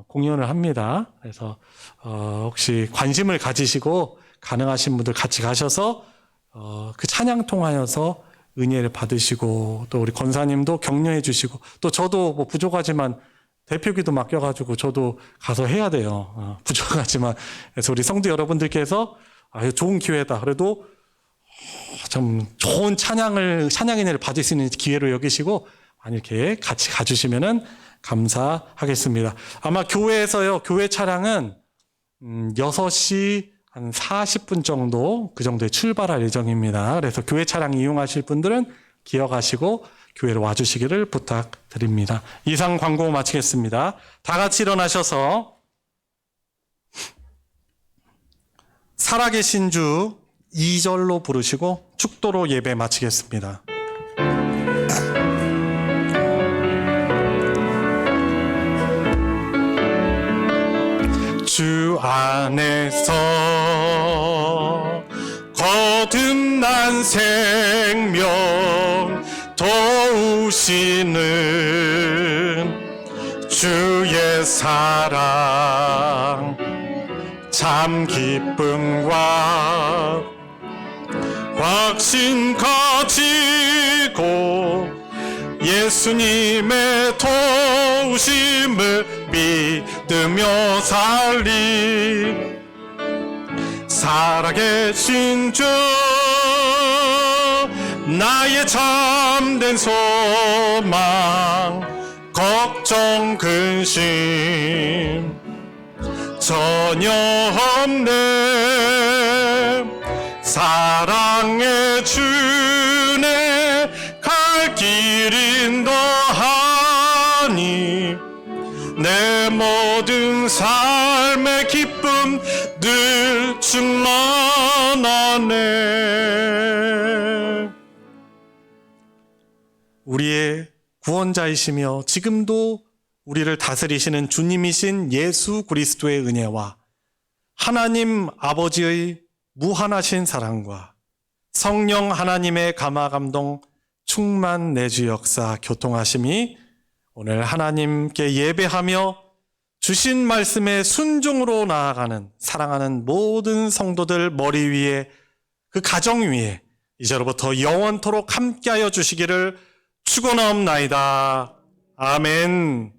공연을 합니다. 그래서 혹시 관심을 가지시고 가능하신 분들 같이 가셔서 그 찬양 통하여서 은혜를 받으시고 또 우리 권사님도 격려해 주시고 또 저도 뭐 부족하지만 대표기도 맡겨가지고 저도 가서 해야 돼요. 부족하지만 그래서 우리 성도 여러분들께서 좋은 기회다. 그래도 좀 좋은 찬양의 은혜를 받을 수 있는 기회로 여기시고 이렇게 같이 가주시면은 감사하겠습니다. 아마 교회에서요, 교회 차량은 6시 한 40분 정도 그 정도에 출발할 예정입니다. 그래서 교회 차량 이용하실 분들은 기억하시고 교회로 와주시기를 부탁드립니다. 이상 광고 마치겠습니다. 다 같이 일어나셔서 살아계신 주 2절로 부르시고 축도로 예배 마치겠습니다. 주 안에서 거듭난 생명 도우시는 주의 사랑 참 기쁨과 확신 가지고 예수님의 도우심을 믿으며 살리 살아계신 주 나의 참된 소망 걱정 근심 전혀 없네 사랑의 주네 갈 길인 더하니 내 모든 삶의 기쁨 늘 충만하네. 우리의 구원자이시며 지금도 우리를 다스리시는 주님이신 예수 그리스도의 은혜와 하나님 아버지의 무한하신 사랑과 성령 하나님의 감화 감동 충만 내주 역사 교통하심이 오늘 하나님께 예배하며 주신 말씀에 순종으로 나아가는 사랑하는 모든 성도들 머리 위에 그 가정 위에 이제로부터 영원토록 함께하여 주시기를 축원하옵나이다. 아멘.